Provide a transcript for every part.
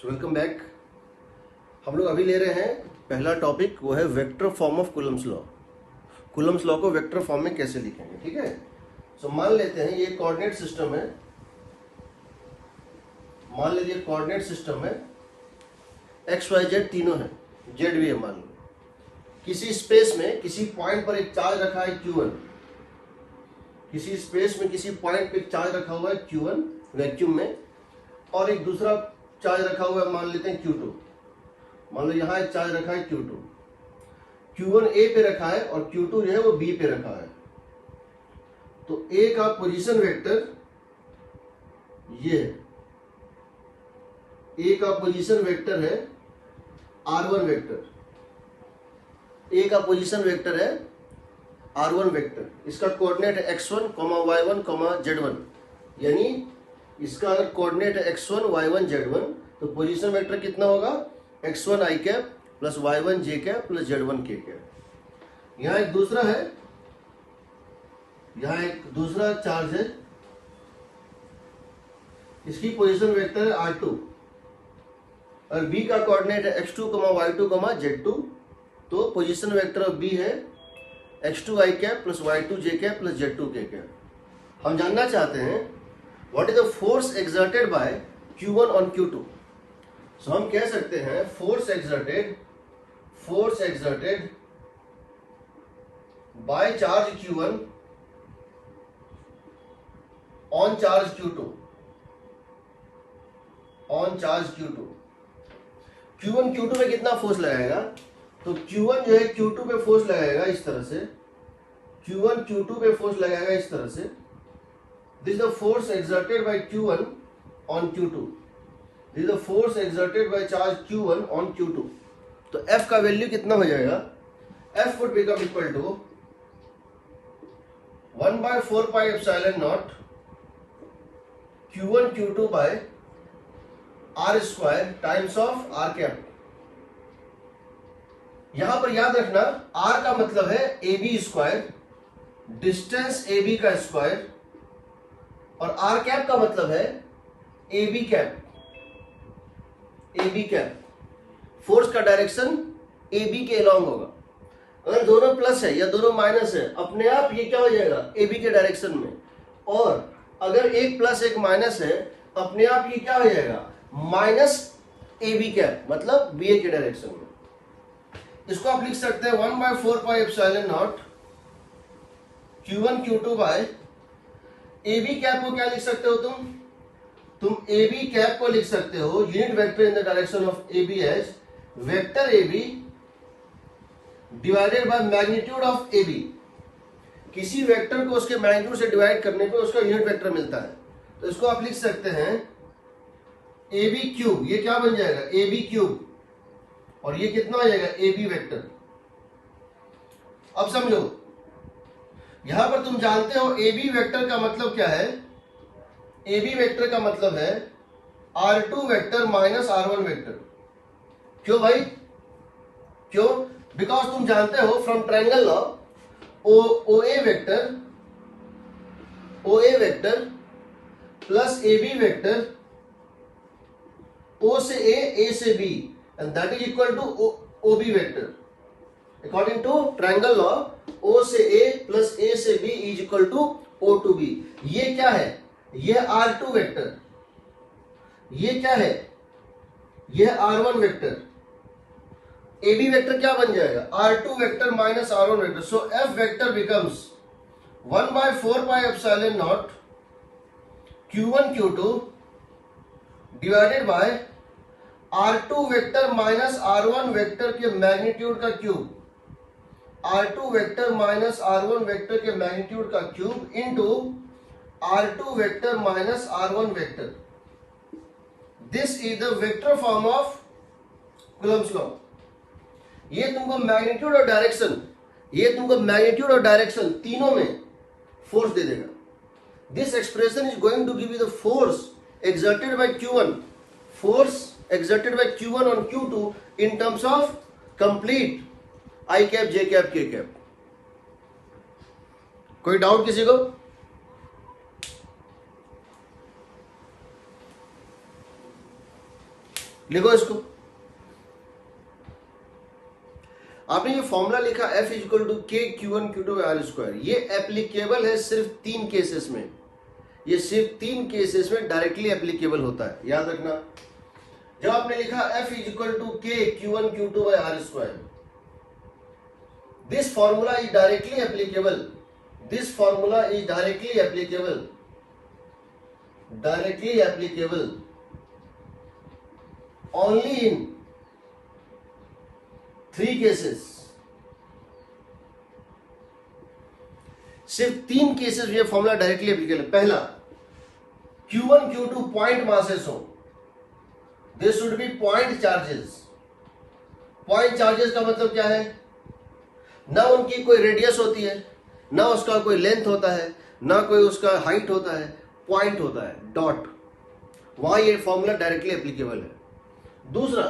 Welcome back. हम लोग अभी ले रहे हैं पहला टॉपिक, वो है vector form of Coulomb's law. Coulomb's law को वेक्टर फॉर्म में कैसे लिखेंगे, ठीक है। सो मान लेते हैं ये कोऑर्डिनेट सिस्टम है। मान लीजिए कोऑर्डिनेट सिस्टम में एक्स वाई जेड तीनों है, जेड भी है मान लो। किसी स्पेस में किसी पॉइंट पर एक चार्ज रखा है Q1, किसी स्पेस में किसी पॉइंट पे एक चार्ज रखा हुआ है Q1 वैक्यूम में, और एक दूसरा चार्ज रखा हुआ है मान लेते हैं Q2। मान लो यहाँ एक चार्ज रखा है Q2, Q1 A पे रखा है और Q2 जो है वो B पे रखा है। तो A का पोजीशन वेक्टर ये है, A का पोजीशन वेक्टर है R1 वेक्टर, A का पोजीशन वेक्टर है R1 वेक्टर। इसका कोऑर्डिनेट है x1, y1, z1, यानी इसका अगर कोऑर्डिनेट है x1, y1, z1 तो पोजीशन वेक्टर कितना होगा, x1 i cap plus y1 j cap plus z1 k cap. यहाँ एक दूसरा है, यहाँ एक दूसरा चार्ज है, इसकी पोजीशन वेक्टर है R2 और B का कोऑर्डिनेट है x2, y2, z2। तो पोजीशन वेक्टर ऑफ B है x2 i cap plus y2 j cap plus z2 k cap. हम जानना चाहते हैं what is the force exerted by Q1 on Q2। सो हम कह सकते हैं force exerted by charge Q1 on charge Q2, on charge Q2। Q1 Q2 पे कितना फोर्स लगाएगा, तो Q1 जो है Q2 पे फोर्स लगाएगा इस तरह से, Q1 Q2 पे फोर्स लगाएगा इस तरह से। This is the force exerted by Q1 on Q2, this is the force exerted by charge Q1 on Q2। तो F का वैल्यू कितना हो जाएगा, F would become equal to 1/4 pi epsilon naught Q1 Q2 by R square times of R cap. यहां पर याद रखना R का मतलब है AB स्क्वायर, डिस्टेंस AB का स्क्वायर, और R कैप का मतलब है AB cap, AB cap. Force का डायरेक्शन AB के अलोंग होगा। अगर दोनों प्लस है या दोनों माइनस है, अपने आप ये क्या हो जाएगा, AB के डायरेक्शन में। और अगर एक प्लस एक माइनस है, अपने आप ये क्या हो जाएगा, माइनस AB कैप, मतलब BA के डायरेक्शन में। इसको आप लिख सकते हैं 1/4 pi epsilon naught Q1 Q2 by AB cap को क्या लिख सकते हो तुम AB कैप को लिख सकते हो unit vector in the direction of AB as vector AB divided by magnitude of AB। किसी वेक्टर को उसके मैग्नीट्यूड से डिवाइड करने पे उसका यूनिट वेक्टर मिलता है। तो इसको आप लिख सकते हैं AB क्यूब, ये क्या बन जाएगा AB क्यूब, और ये कितना हो जाएगा AB वेक्टर। अब समझो, यहां पर तुम जानते हो AB वेक्टर का मतलब क्या है, AB वेक्टर का मतलब है R2 vector minus R1 vector. क्यों भाई, क्यों, बिकॉज तुम जानते हो from triangle law OA vector plus AB vector O से A से B and that is equal to OB vector. According to triangle law, O से A plus A से B is equal to O to B। ये क्या है, ये R2 vector, ये क्या है, ये R1 वेक्टर। AB वेक्टर क्या बन जाएगा, R2 vector minus R1 vector. So F vector becomes 1/4 pi epsilon naught Q1 Q2 divided by R2 vector minus R1 vector के मैग्नीट्यूड का cube, R2 vector minus R1 vector के magnitude का cube into R2 vector minus R1 vector. This is the vector form of Coulomb's law. ये तुमको magnitude और direction, ये तुमको magnitude और डायरेक्शन तीनों में फोर्स दे देगा। This expression is going to give you the force exerted by Q1, force exerted by Q1 on Q2 in terms of complete I cap, J cap, K cap। कोई doubt किसी को? लिखो इसको। आपने ये फॉर्मूला लिखा F equal to K Q1 Q2 by R square, ये applicable है सिर्फ 3 केसेस में, ये सिर्फ 3 केसेस में डायरेक्टली एप्लीकेबल होता है, याद रखना। जब आपने लिखा F equal to K Q1 Q2 by R square, this formula is directly applicable, this formula is directly applicable only in 3 cases, सिर्फ 3 केसेस में फॉर्मूला डायरेक्टली एप्लीकेबल। पहला, Q1 Q2 पॉइंट मासेस हो, they should be point charges. Point charges का मतलब क्या है? ना उनकी कोई रेडियस होती है, ना उसका कोई लेंथ होता है, ना कोई उसका हाइट होता है, पॉइंट होता है, डॉट। वहां ये फॉर्मूला डायरेक्टली एप्लीकेबल है। दूसरा,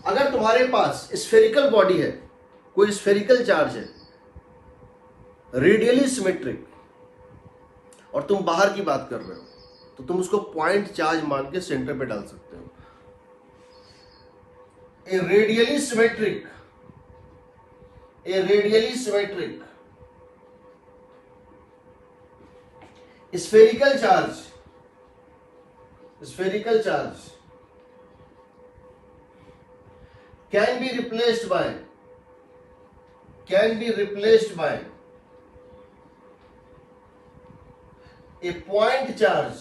अगर तुम्हारे पास स्फेरिकल बॉडी है, कोई स्फेरिकल चार्ज है, रेडियली सिमेट्रिक, और तुम बाहर की बात कर रहे हो, तो तुम उसको पॉइंट चार्ज मान के सेंटर पे डाल सकते हो। A radially symmetric spherical charge can be replaced by a point charge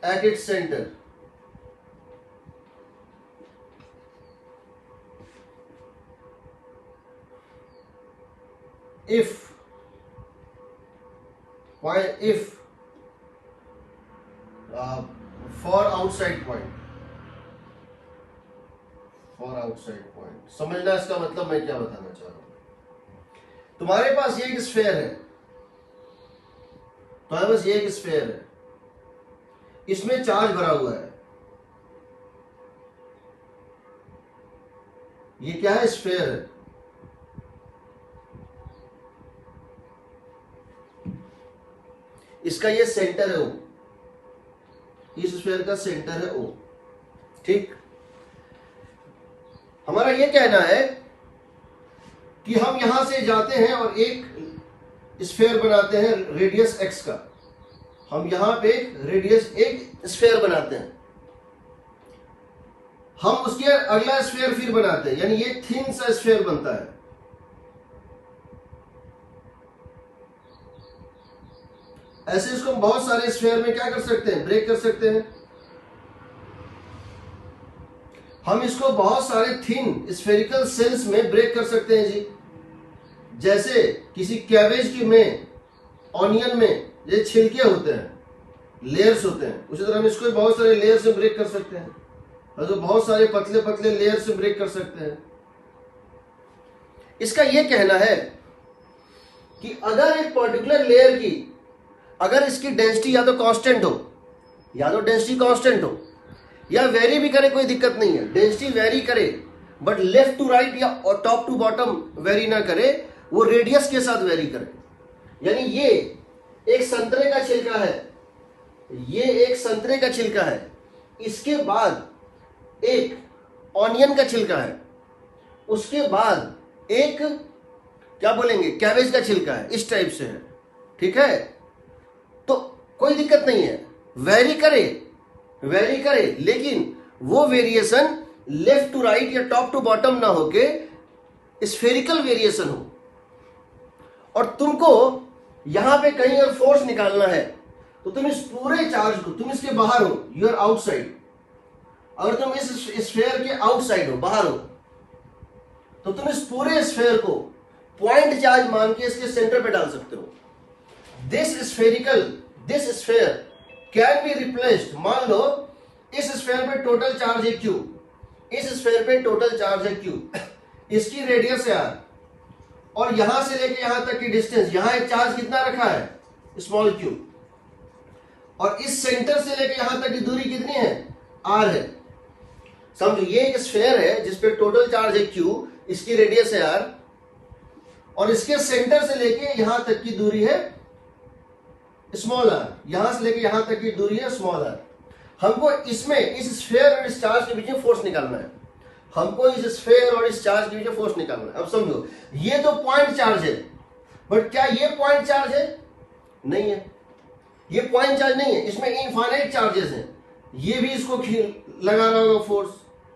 at its center. If for outside point, समझना इसका मतलब मैं क्या बताना चाह रहा हूं। तुम्हारे पास ये एक स्फेयर है, इसमें चार्ज भरा हुआ है। ये क्या है? स्फेयर है। इसका ये सेंटर है O, इस स्फीयर का सेंटर है O, ठीक। हमारा ये कहना है कि हम यहां से जाते हैं और एक स्फीयर बनाते हैं रेडियस x का, हम यहां पे एक स्फीयर बनाते हैं, हम उसके अगला स्फीयर फिर बनाते हैं, यानी ये थिन सा स्फीयर बनता है। ऐसे इसको हम बहुत सारे स्फीयर में क्या कर सकते हैं? ब्रेक कर सकते हैं। हम इसको बहुत सारे थिन स्फेरिकल सेल्स में ब्रेक कर सकते हैं जी। जैसे किसी कैबेज की में, ऑनियन में ये छिलके होते हैं, लेयर्स होते हैं, उसी तरह हम इसको बहुत सारे लेयर से ब्रेक कर सकते हैं, और तो बहुत सारे पतले पतले लेयर से ब्रेक कर सकते हैं। इसका यह कहना है कि अगर एक पर्टिकुलर लेयर की, अगर इसकी डेंसिटी या तो कांस्टेंट हो, या वेरी भी करे, कोई दिक्कत नहीं है, डेंसिटी वेरी करे बट लेफ्ट टू राइट या टॉप टू बॉटम वेरी ना करे, वो रेडियस के साथ वेरी करे। यानी ये एक संतरे का छिलका है, इसके बाद एक ऑनियन का छिलका है, उसके बाद एक क्या बोलेंगे, कैबेज का छिलका है, इस टाइप से है, ठीक है। तो कोई दिक्कत नहीं है, वेरी करे, लेकिन वो वेरिएशन लेफ्ट टू राइट या टॉप टू बॉटम ना होके स्फेरिकल वेरिएशन हो। और तुमको यहां पे कहीं और फोर्स निकालना है, तो तुम इस पूरे चार्ज को, तुम इसके बाहर हो, यू आर आउटसाइड, अगर तुम इस स्फेयर के आउटसाइड हो, बाहर हो, तो तुम इस पूरे स्फेयर को पॉइंट चार्ज मान के इसके सेंटर पे डाल सकते हो। This sphere can be replaced. मान लो इस स्फेयर पे टोटल चार्ज है Q, इस स्फेयर पे टोटल चार्ज है Q, इसकी रेडियस है R, और यहां से लेके यहां तक की डिस्टेंस, यहां एक चार्ज कितना रखा है, स्मॉल q, और इस सेंटर से लेके यहां तक की दूरी कितनी है, R है। समझो ये एक स्फेयर है जिसपे टोटल चार्ज है Q, इसकी रेडियस है R, और इसके सेंटर से लेके यहां तक की दूरी है स्मॉल आर, यहां से लेके यहां तक की दूरी है स्मॉल आर। हमको इसमें इस स्फीयर और इस चार्ज के बीच में फोर्स निकालना है, हमको इस स्फीयर और इस चार्ज के बीच में फोर्स निकालना है। अब समझो, ये तो पॉइंट चार्ज है, बट क्या ये पॉइंट चार्ज है? नहीं है, ये पॉइंट चार्ज नहीं है, इसमें इनफाइनाइट चार्जेस हैं। ये भी इसको लगा रहा होगा फोर्स,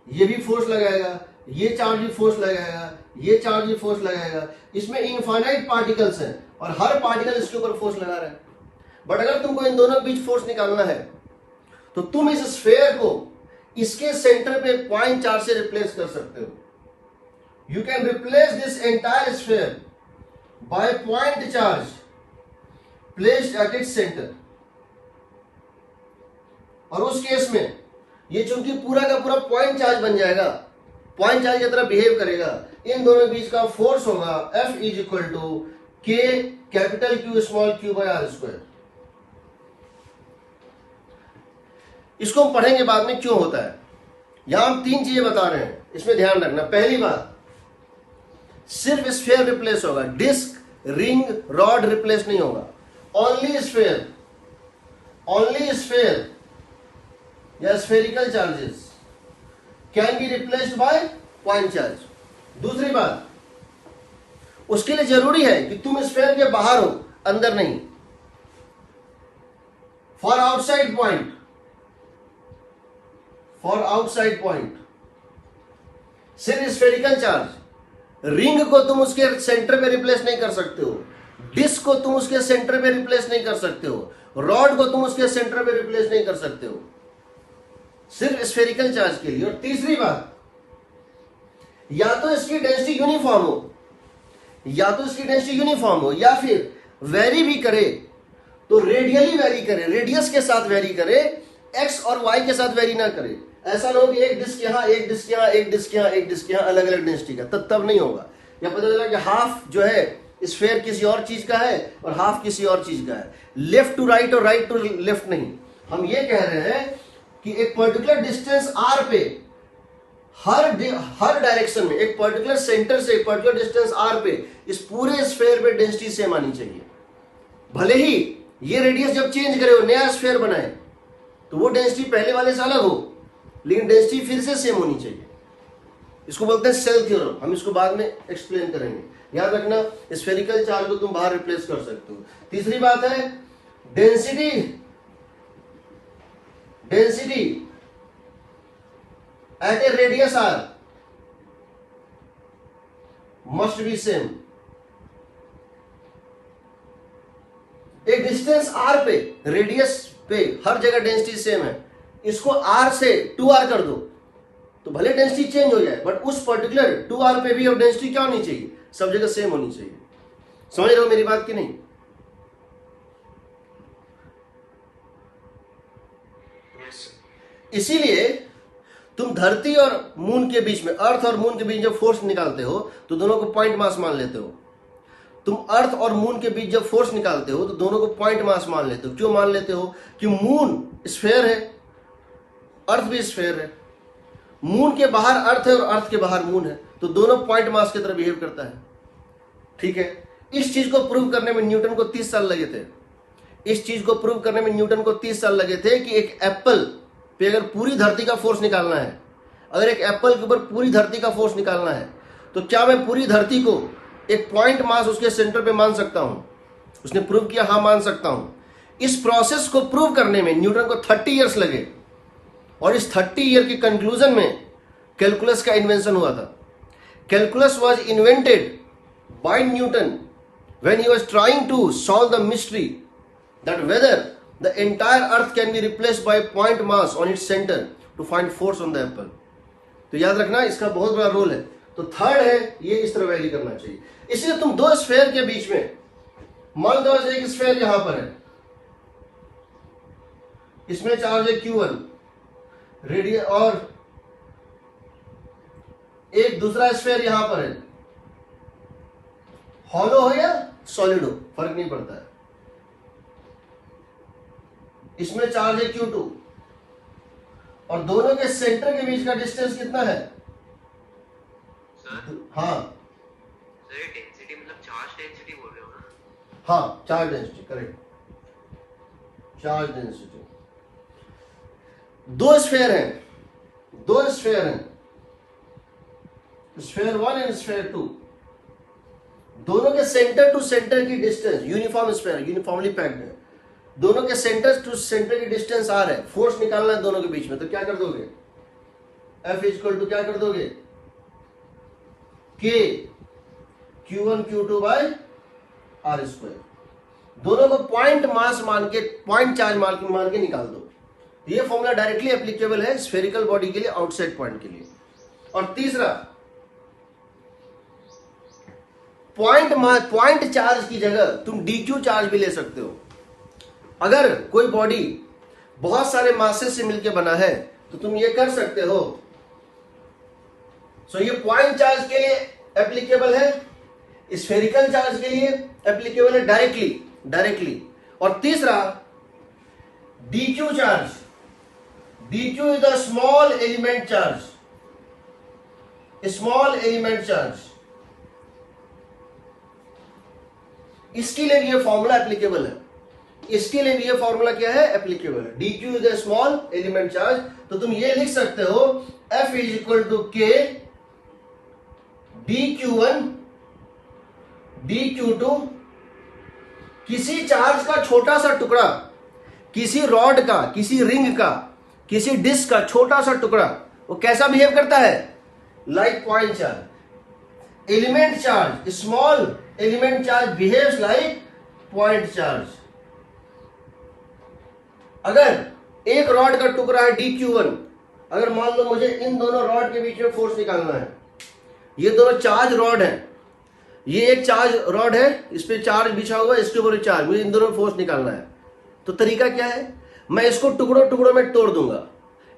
ये भी फोर्स लगाएगा, ये चार्ज भी फोर्स लगाएगा, ये चार्ज भी फोर्स लगाएगा। इसमें इनफाइनाइट पार्टिकल्स हैं और हर पार्टिकल इसके ऊपर फोर्स लगा रहा है। बट अगर तुमको इन दोनों के बीच फोर्स निकालना है तो तुम इस स्फीयर को इसके सेंटर पे पॉइंट चार्ज से रिप्लेस कर सकते हो। You can replace this entire sphere by point charge placed at its centre. और उस केस में ये चूंकि पूरा का पूरा पॉइंट चार्ज बन जाएगा, पॉइंट चार्ज की तरह बिहेव करेगा, इन दोनों के बीच का फोर्स होगा F is equal to K capital Q small q by r square. इसको हम पढ़ेंगे बाद में क्यों होता है। यहां हम तीन चीजें बता रहे हैं, इसमें ध्यान रखना। पहली बात, सिर्फ स्फीयर रिप्लेस होगा, डिस्क, रिंग, रॉड रिप्लेस नहीं होगा। ओनली स्फीयर, ओनली स्फीयर या spherical charges can be replaced by point charge. दूसरी बात, उसके लिए जरूरी है कि तुम स्फीयर के बाहर हो, अंदर नहीं। For outside point, for outside point सिर्फ स्फेरिकल चार्ज। रिंग को तुम उसके सेंटर पे रिप्लेस नहीं कर सकते हो, डिस्क को तुम उसके सेंटर पे रिप्लेस नहीं कर सकते हो, रॉड को तुम उसके सेंटर पे रिप्लेस नहीं कर सकते हो, सिर्फ स्फेरिकल चार्ज के लिए। और तीसरी बात, या तो इसकी डेंसिटी यूनिफॉर्म हो, या तो इसकी डेंसिटी यूनिफॉर्म हो, या फिर वेरी भी करे तो रेडियली वेरी करे, रेडियस के साथ वेरी करे, एक्स और वाई के साथ वेरी ना करे। ऐसा ना हो कि एक डिस्क यहां, एक डिस्क यहां, एक डिस्क यहां, एक डिस्क यहां, अलग अलग डेंसिटी का, तब नहीं होगा। या पता चला कि हाफ जो है स्फीयर किसी और चीज का है और हाफ किसी और चीज का है, लेफ्ट टू राइट और राइट टू लेफ्ट नहीं। हम ये कह रहे हैं कि एक पर्टिकुलर डिस्टेंस आर पे हर डायरेक्शन में, एक पर्टिकुलर सेंटर से एक पर्टिकुलर डिस्टेंस आर पे इस पूरे स्फीयर पे डेंसिटी सेम आनी चाहिए। भले ही ये रेडियस जब चेंज करे हो, नया स्फीयर बनाए, तो वो डेंसिटी पहले वाले से अलग हो, लेकिन डेंसिटी फिर से सेम होनी चाहिए। इसको बोलते हैं सेल थ्योरम, हम इसको बाद में एक्सप्लेन करेंगे। याद रखना, स्फेरिकल चार्ज को तुम बाहर रिप्लेस कर सकते हो। तीसरी बात है, density at a radius R must be same. एक डिस्टेंस आर पे, रेडियस पे हर जगह डेंसिटी सेम है, इसको आर से 2r कर दो तो भले डेंसिटी चेंज हो जाए, बट उस पर्टिकुलर 2r पे भी अब डेंसिटी क्या होनी चाहिए, सब जगह सेम होनी चाहिए। समझ रहे हो मेरी बात कि नहीं? इसीलिए तुम धरती और मून के बीच में, अर्थ और मून के बीच जब फोर्स निकालते हो तो दोनों को पॉइंट मास मान लेते हो। तुम अर्थ और मून के बीच जब फोर्स निकालते हो तो दोनों को पॉइंट मास मान लेते हो। क्यों मान लेते हो? कि मून स्फीयर है, अर्थ भी स्फीयर है, मून के बाहर अर्थ है और अर्थ के बाहर मून है, तो दोनों पॉइंट मास की तरह बिहेव करता है। ठीक है, इस चीज को प्रूव करने में न्यूटन को 30 साल लगे थे। इस चीज को प्रूव करने में न्यूटन को 30 साल लगे थे कि एक एप्पल पे अगर पूरी धरती का फोर्स निकालना है, अगर एक एप्पल के ऊपर पूरी धरती का फोर्स निकालना है, तो क्या मैं पूरी धरती को एक पॉइंट मास उसके सेंटर पे मान सकता हूं? उसने प्रूव किया, हाँ मान सकता हूं। इस प्रोसेस को प्रूव करने में न्यूटन को 30 इयर्स लगे, और इस 30 ईयर के कंक्लूजन में कैलकुलस का इन्वेंशन हुआ था। Calculus was invented by Newton when he was trying to solve the mystery that whether the entire earth can be replaced by point mass on its center to find force on the apple। तो याद रखना, इसका बहुत बड़ा role है। तो third है, ये इस तरह वैल्यू करना चाहिए। इसलिए तुम दो स्फीयर के बीच में, मान लो एक स्फीयर यहां पर है, इसमें चार्ज है Q1 रेडियस, और एक दूसरा स्फीयर यहां पर है, हॉलो हो या सॉलिड हो फर्क नहीं पड़ता है, इसमें चार्ज है Q2, और दोनों के सेंटर के बीच का डिस्टेंस कितना है? सर, हाँ सर डेंसिटी मतलब चार्ज डेंसिटी बोल रहे हो ना? हाँ, charge density, correct. Charge density. दो स्फीयर हैं, दो स्फीयर हैं, स्फीयर 1 एंड स्फीयर 2, दोनों के सेंटर टू सेंटर की distance uniform sphere, uniformly packed है, दोनों के सेंटर टू सेंटर की डिस्टेंस आर है, फोर्स निकालना है दोनों के बीच में, तो क्या कर दोगे, F इक्वल टू क्या कर दोगे, K Q1 Q2 bye are square. दोनों को पॉइंट मास मान के, पॉइंट चार्ज मान के निकाल दो। ये फॉर्मूला डायरेक्टली एप्लीकेबल है स्फेरिकल बॉडी के लिए, आउटसाइड पॉइंट के लिए। और तीसरा, पॉइंट चार्ज की जगह तुम DQ चार्ज भी ले सकते हो। अगर कोई बॉडी बहुत सारे मासेस से मिलकर बना है तो तुम ये कर सकते हो। सो ये पॉइंट चार्ज के लिए एप्लीकेबल है, स्फेरिकल चार्ज के लिए एप्लीकेबल है डायरेक्टली। और तीसरा DQ charge, DQ is the small element charge, small element charge, इसके लिए ये फॉर्मूला एप्लीकेबल है, इसके लिए ये फॉर्मूला क्या है, एप्लीकेबल है। DQ is the small element charge, तो तुम ये लिख सकते हो F is equal to K DQ1 DQ2, किसी चार्ज का छोटा सा टुकड़ा, किसी रॉड का, किसी रिंग का, किसी डिस्क का छोटा सा टुकड़ा, वो कैसा बिहेव करता है, like point charge. Element charge, small element charge behaves like point charge. अगर एक रॉड का टुकड़ा है DQ1, अगर मान लो मुझे इन दोनों रॉड के बीच में फोर्स निकालना है, ये दोनों चार्ज रॉड है, ये एक चार्ज रॉड है, इस पे चार्ज बिछा हुआ है, इसके ऊपर चार्ज, मुझे इन दोनों में फोर्स निकालना है। तो तरीका क्या है, मैं इसको टुकड़ों टुकड़ों में तोड़ दूंगा।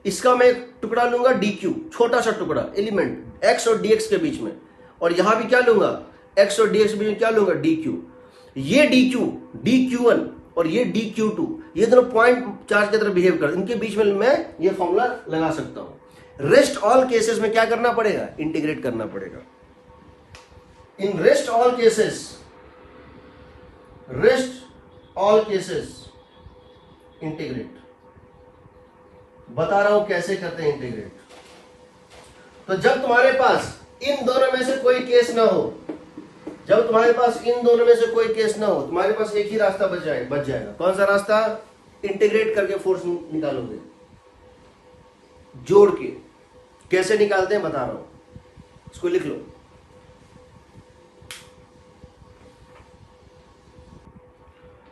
इसका मैं एक टुकड़ा लूंगा DQ, छोटा सा टुकड़ा, एलिमेंट X और DX के बीच में, और यहां भी क्या लूंगा, X और DX के बीच में क्या लूंगा, DQ। ये DQ DQ1 और ये DQ2, ये दोनों पॉइंट चार्ज की तरह बिहेव कर, इनके बीच में मैं ये फॉर्मूला लगा सकता हूं। रेस्ट ऑल केसेस में क्या करना पड़ेगा, इंटीग्रेट करना पड़ेगा। In rest all cases integrate, बता रहा हूं कैसे करते हैं इंटीग्रेट। तो जब तुम्हारे पास इन दोनों में से कोई केस ना हो, जब तुम्हारे पास इन दोनों में से कोई केस ना हो, तुम्हारे पास एक ही रास्ता बच जाएगा। कौन सा रास्ता, इंटीग्रेट करके फोर्स निकालोगे, जोड़ के। कैसे निकालते हैं बता रहा हूं, इसको लिख लो।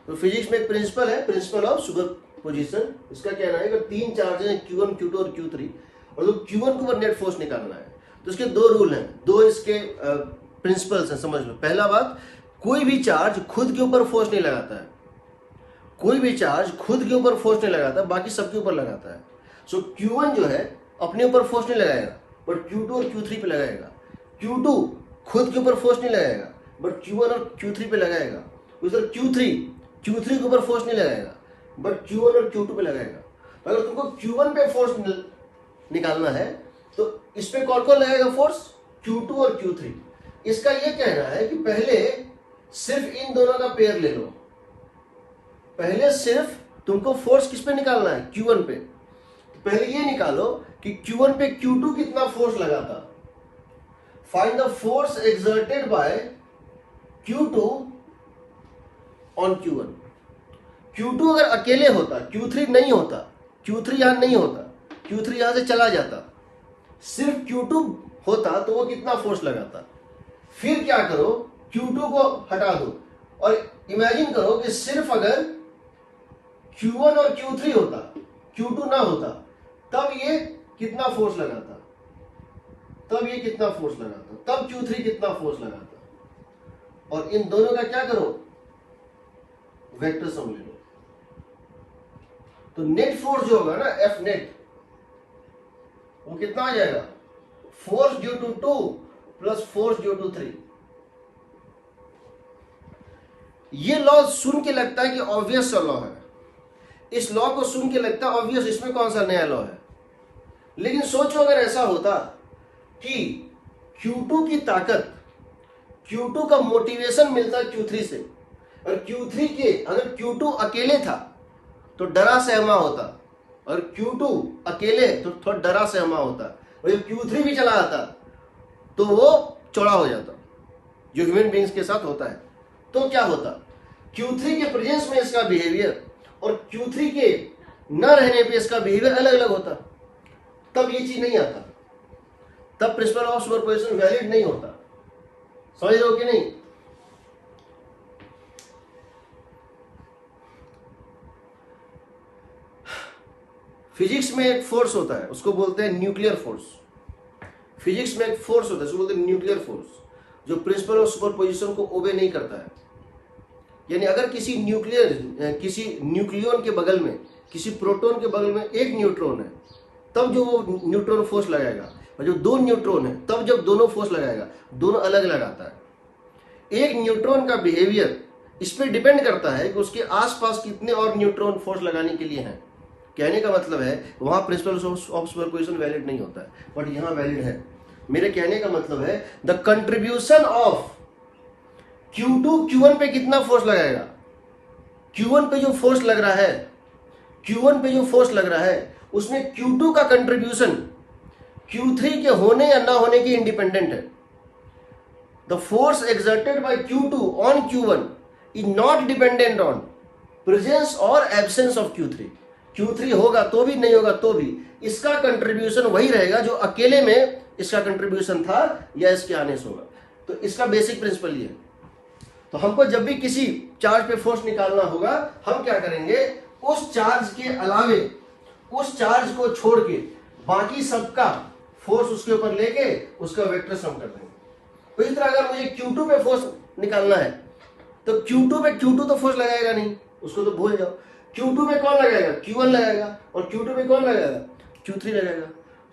तो फिजिक्स में एक प्रिंसिपल है, प्रिंसिपल ऑफ सुपरपोजिशन। इसका कहना है कि तीन चार्जेस हैं Q1 Q2 और Q3, और तो Q1 के ऊपर नेट फोर्स निकालना है, तो इसके दो रूल हैं, दो इसके प्रिंसिपल्स हैं, समझ लो। पहला बात, कोई भी चार्ज खुद के ऊपर फोर्स नहीं लगाता है, कोई भी चार्ज खुद के ऊपर फोर्स नहीं लगाता, बाकी सबके ऊपर लगाता है। सो Q1 जो है अपने ऊपर फोर्स नहीं लगाएगा, बट Q2 और Q3 पे लगाएगा। Q2 खुद के ऊपर फोर्स नहीं लगाएगा, बट Q1 और Q3 पे लगाएगा। उस तरह Q3 के ऊपर फोर्स नहीं लगाएगा, बट Q1 और Q2 पे लगाएगा। अगर तुमको Q1 पे फोर्स निकालना है तो इस पे कौन कौन लगाएगा फोर्स, Q2 और Q3। इसका यह कहना है कि पहले सिर्फ इन दोनों का पेयर ले लो, पहले सिर्फ तुमको फोर्स किस पे निकालना है, Q1 पे। तो पहले ये निकालो कि Q1 पे Q2 कितना फोर्स लगाता। Find the force exerted bye Q2 on Q1। Q2 अगर अकेले होता, Q3 नहीं होता, Q3 यहां नहीं होता, Q3 यहां से चला जाता, सिर्फ Q2 होता तो वो कितना फोर्स लगाता। फिर क्या करो, Q2 को हटा दो और इमेजिन करो कि सिर्फ अगर Q1 और Q3 होता, Q2 ना होता, तब ये कितना फोर्स लगाता, तब ये कितना फोर्स लगाता, तब Q3 कितना फोर्स लगाता। और इन दोनों का क्या करो, वेक्टर सम ले लो। तो नेट फोर्स जो होगा ना, F नेट, वो कितना आ जाएगा, force due to 2 plus force due to 3। ये लॉ सुन के लगता है कि ऑब्वियस सा लॉ है, इस लॉ को सुन के लगता है ऑब्वियस, इसमें कौन सा नया लॉ है। लेकिन सोचो अगर ऐसा होता कि Q2 की ताकत, Q2 का मोटिवेशन मिलता Q3 से, और Q3 के अगर Q2 अकेले था तो डरा सहमा होता, और Q2 अकेले तो थोड़ा डरा सहमा होता, और जब Q3 भी चला आता तो वो चौड़ा हो जाता, जो ह्यूमन बींग्स के साथ होता है। तो क्या होता, Q3 के प्रेजेंस में इसका बिहेवियर और Q3 के न रहने पे इसका बिहेवियर अलग अलग होता, तब ये चीज नहीं आता, तब प्रिंसिपल ऑफ सुपरपोजिशन वैलिड नहीं होता। समझ रहे हो कि नहीं? फिजिक्स में एक फोर्स होता है, उसको बोलते हैं न्यूक्लियर फोर्स। फिजिक्स में एक फोर्स होता है, उसको बोलते हैं न्यूक्लियर फोर्स, जो प्रिंसिपल ऑफ सुपरपोजिशन को ओबे नहीं करता है। यानी अगर किसी न्यूक्लियन के बगल में, किसी प्रोटॉन के बगल में एक न्यूट्रॉन है, तब जो वो न्यूट्रॉन फोर्स लगाएगा, और जो दो न्यूट्रॉन है तब जब दोनों फोर्स लगाएगा, दोनों अलग अलग आता है। एक न्यूट्रॉन का बिहेवियर इस पर डिपेंड करता है कि उसके आसपास कितने और न्यूट्रॉन फोर्स लगाने के लिए हैं। कहने का मतलब है वहां प्रिंसिपल ऑफ सुपरपोजिशन वैलिड नहीं होता है, बट यहां वैलिड है। मेरे कहने का मतलब है the contribution of Q2 Q1 पे कितना फोर्स लगाएगा, Q1 पे जो फोर्स लग रहा है, Q1 पे जो फोर्स लग रहा है, उसमें Q2 का कंट्रीब्यूशन Q3 के होने या ना होने की इंडिपेंडेंट है। The force exerted bye Q2 on Q1 is not dependent on presence और एब्सेंस ऑफ Q3। Q3 होगा तो भी, नहीं होगा तो भी, इसका कंट्रीब्यूशन वही रहेगा जो अकेले में इसका कंट्रीब्यूशन था या इसके आने से होगा। तो इसका बेसिक प्रिंसिपल ये है। तो हमको जब भी किसी चार्ज पे फोर्स निकालना होगा, हम क्या करेंगे, उस चार्ज के अलावे, उस चार्ज को छोड़ के बाकी सबका फोर्स उसके ऊपर लेके उसका वेक्टर सम कर देंगे। तो इस तरह अगर मुझे Q2 पे फोर्स निकालना है, तो Q2 पे Q2 तो फोर्स लगाएगा नहीं, उसको तो भूल जाओ। Q2 में कौन लगाएगा, Q1 लगाएगा, और Q2 में कौन लगाएगा, Q3 लगाएगा।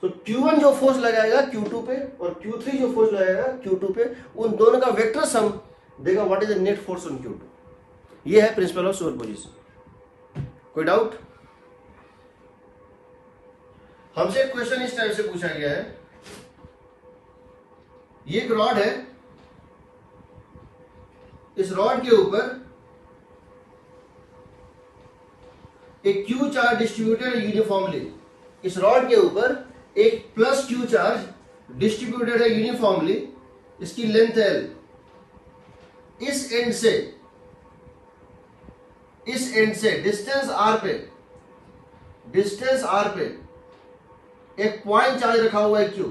तो Q1 जो फोर्स लगाएगा Q2 पे, और Q3 जो फोर्स लगाएगा Q2 पे, उन दोनों का वेक्टर सम देगा what is the net force on Q2। ये है प्रिंसिपल ऑफ सुपरपोजिशन। कोई डाउट? हमसे एक क्वेश्चन इस टाइप से पूछा गया है, ये एक रॉड है, इस रॉड के ऊपर एक Q चार्ज डिस्ट्रीब्यूटेड है यूनिफॉर्मली। इस रॉड के ऊपर एक प्लस Q चार्ज डिस्ट्रीब्यूटेड है यूनिफॉर्मली, इसकी लेंथ L। इस एंड से डिस्टेंस R पे एक पॉइंट चार्ज रखा हुआ है Q।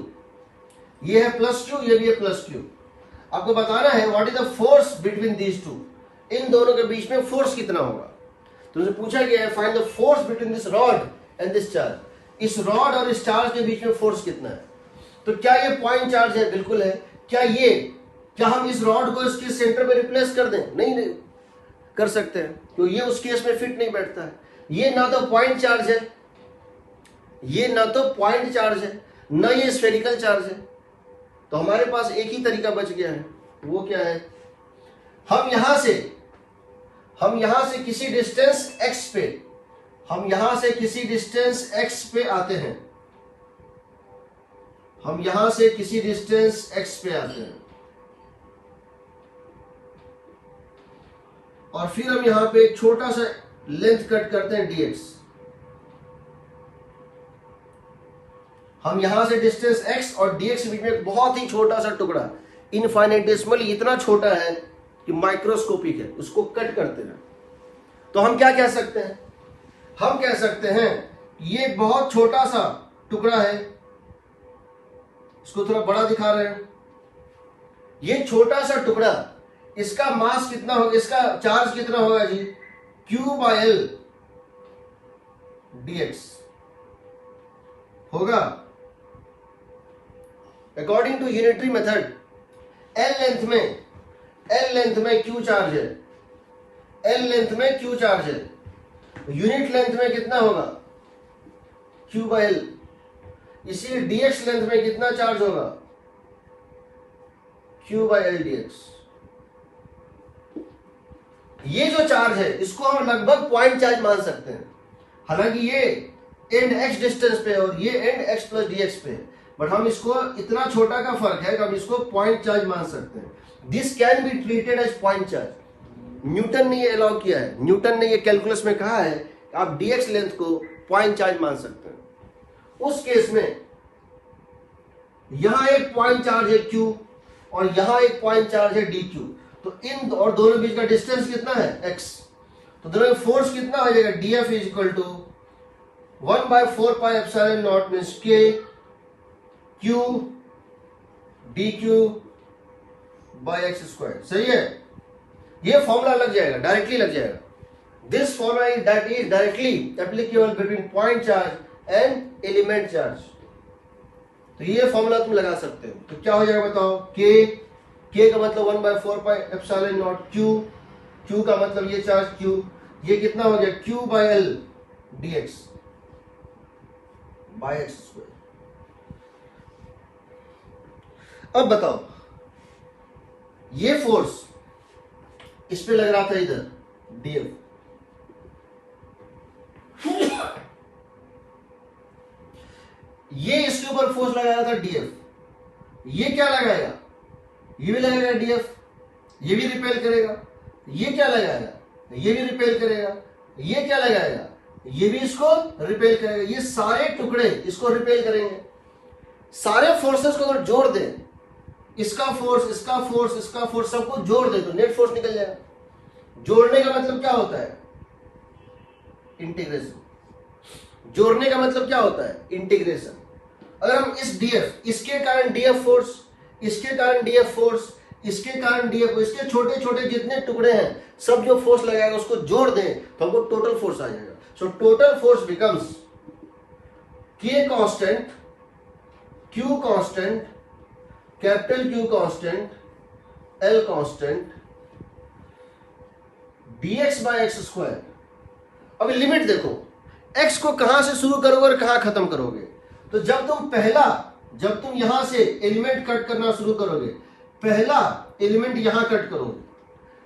ये है प्लस Q, ये भी है प्लस Q। आपको बताना है what is the force between these two, इन दोनों के बीच में फोर्स कितना होगा। तो मुझे पूछा गया है find the force between this rod and this charge. इस रॉड और इस चार्ज के बीच में फोर्स कितना है। तो क्या ये पॉइंट चार्ज है? बिल्कुल है। क्या हम इस रॉड को इसके सेंटर पे रिप्लेस कर दें? नहीं कर सकते हैं, तो ये उस केस में फिट नहीं बैठता है। ये ना तो पॉइंट चार्ज है, ये ना तो पॉइंट चार्ज है, ना ये स्फेरिकल चार्ज है। तो हमारे पास एक ही तरीका बच गया है, वो क्या है, हम यहां से किसी डिस्टेंस x पे आते हैं, और फिर हम यहां पे एक छोटा सा लेंथ कट करते हैं dx। हम यहां से डिस्टेंस x और dx के बीच में एक बहुत ही छोटा सा टुकड़ा, इनफाइनेटेसिमल, इतना छोटा है कि माइक्रोस्कोपिक है, उसको कट करते हैं। तो हम क्या कह सकते हैं, हम कह सकते हैं ये बहुत छोटा सा टुकड़ा है, इसको थोड़ा बड़ा दिखा रहे हैं। ये छोटा सा टुकड़ा, इसका मास कितना होगा, इसका चार्ज कितना होगा जी, Q/L dx होगा। According to unitary method L length में Q चार्ज है, यूनिट लेंथ में कितना होगा, Q/L। इसी dx लेंथ में कितना चार्ज होगा, Q/L dx। ये जो चार्ज है इसको हम लगभग पॉइंट चार्ज मान सकते हैं, हालांकि ये एंड x डिस्टेंस पे और ये एंड x प्लस dx पे, बट हम इसको, इतना छोटा का फर्क है कि हम इसको पॉइंट चार्ज मान सकते हैं। This can be treated as point charge. Newton ने ये अलाउ किया है, न्यूटन ने ये कैलकुलस में कहा है आप dx लेंथ को पॉइंट चार्ज मान सकते हैं। उस केस में यहां एक पॉइंट चार्ज है q और यहां एक पॉइंट चार्ज है dq, तो इन और दोनों बीच का डिस्टेंस कितना है x, तो दोनों में फोर्स कितना हो जाएगा, dF is equal to 1/4πε0 means k q dq by x square. सही है, ये फॉर्मूला लग जाएगा, डायरेक्टली लग जाएगा। This formula is that is directly applicable between point charge and element charge. तो ये फॉर्मूला तुम लगा सकते हो। तो क्या हो जाएगा बताओ, k का मतलब 1/4πε0 q का मतलब ये चार्ज q, ये कितना हो गया q by l dx by x square. अब बताओ, ये फोर्स इस पे लग रहा था इधर df, ये इसके ऊपर फोर्स लगाया था df, ये क्या लगाएगा, ये भी लगाएगा df, ये भी रिपेल करेगा, ये क्या लगाएगा, ये भी रिपेल करेगा, ये क्या लगाएगा, ये भी इसको रिपेल करेगा, ये सारे टुकड़े इसको रिपेल करेंगे। सारे फोर्सेस को अगर जोड़ दें, इसका फोर्स इसका फोर्स इसका फोर्स सबको जोड़ दे तो नेट फोर्स निकल जाएगा। जोड़ने का मतलब क्या होता है, इंटीग्रेशन। जोड़ने का मतलब क्या होता है, इंटीग्रेशन। अगर हम इस df, इसके कारण df फोर्स, इसके कारण df फोर्स, इसके कारण df, इसके छोटे छोटे जितने टुकड़े हैं सब जो फोर्स लगाएगा उसको जोड़ दें तो हमको टोटल फोर्स आ जाएगा। So total force becomes k constant, q constant, capital Q constant, L constant, dx by x square. अभी लिमिट देखो, x को कहां से शुरू करोगे और कहां खत्म करोगे। तो जब तुम यहां से एलिमेंट कट करना शुरू करोगे, पहला एलिमेंट यहां कट करोगे,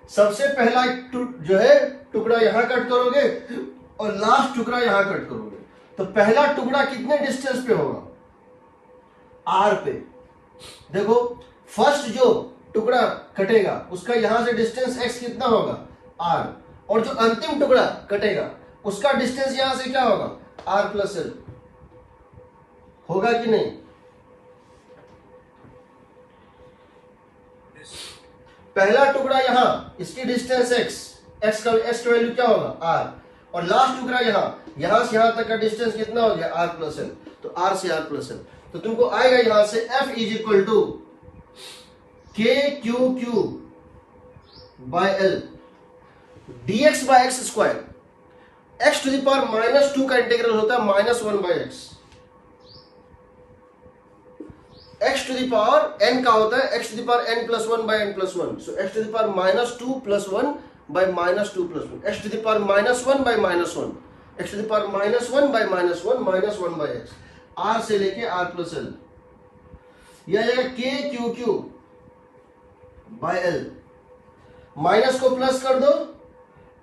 सबसे पहला जो है टुकड़ा यहां कट करोगे और लास्ट टुकड़ा यहां कट करोगे। तो पहला टुकड़ा कितने डिस्टेंस पे होगा, r पे। देखो फर्स्ट जो टुकड़ा कटेगा उसका यहां से डिस्टेंस x कितना होगा, r, और जो अंतिम टुकड़ा कटेगा उसका डिस्टेंस यहां से क्या होगा, r प्लस l। होगा कि नहीं, पहला टुकड़ा यहां, इसकी डिस्टेंस x का वैल्यू क्या होगा, r, और लास्ट टुकड़ा यहां से यहां तक का डिस्टेंस कितना हो गया, r प्लस l। तो r से r प्लस l, तो तुमको आएगा यहां से F is equal to k q by l dx by x square. x to the power -2 का इंटीग्रल होता है -1 by x। x to the power n का होता है x to the power n plus 1 by n plus 1। So x to the power -2 plus 1 by -2 plus 1, x to the power -1 by -1, x to the power -1 by -1 by x, r से लेके r plus l। यह आ जाएगा k q by l। Minus को plus कर दो,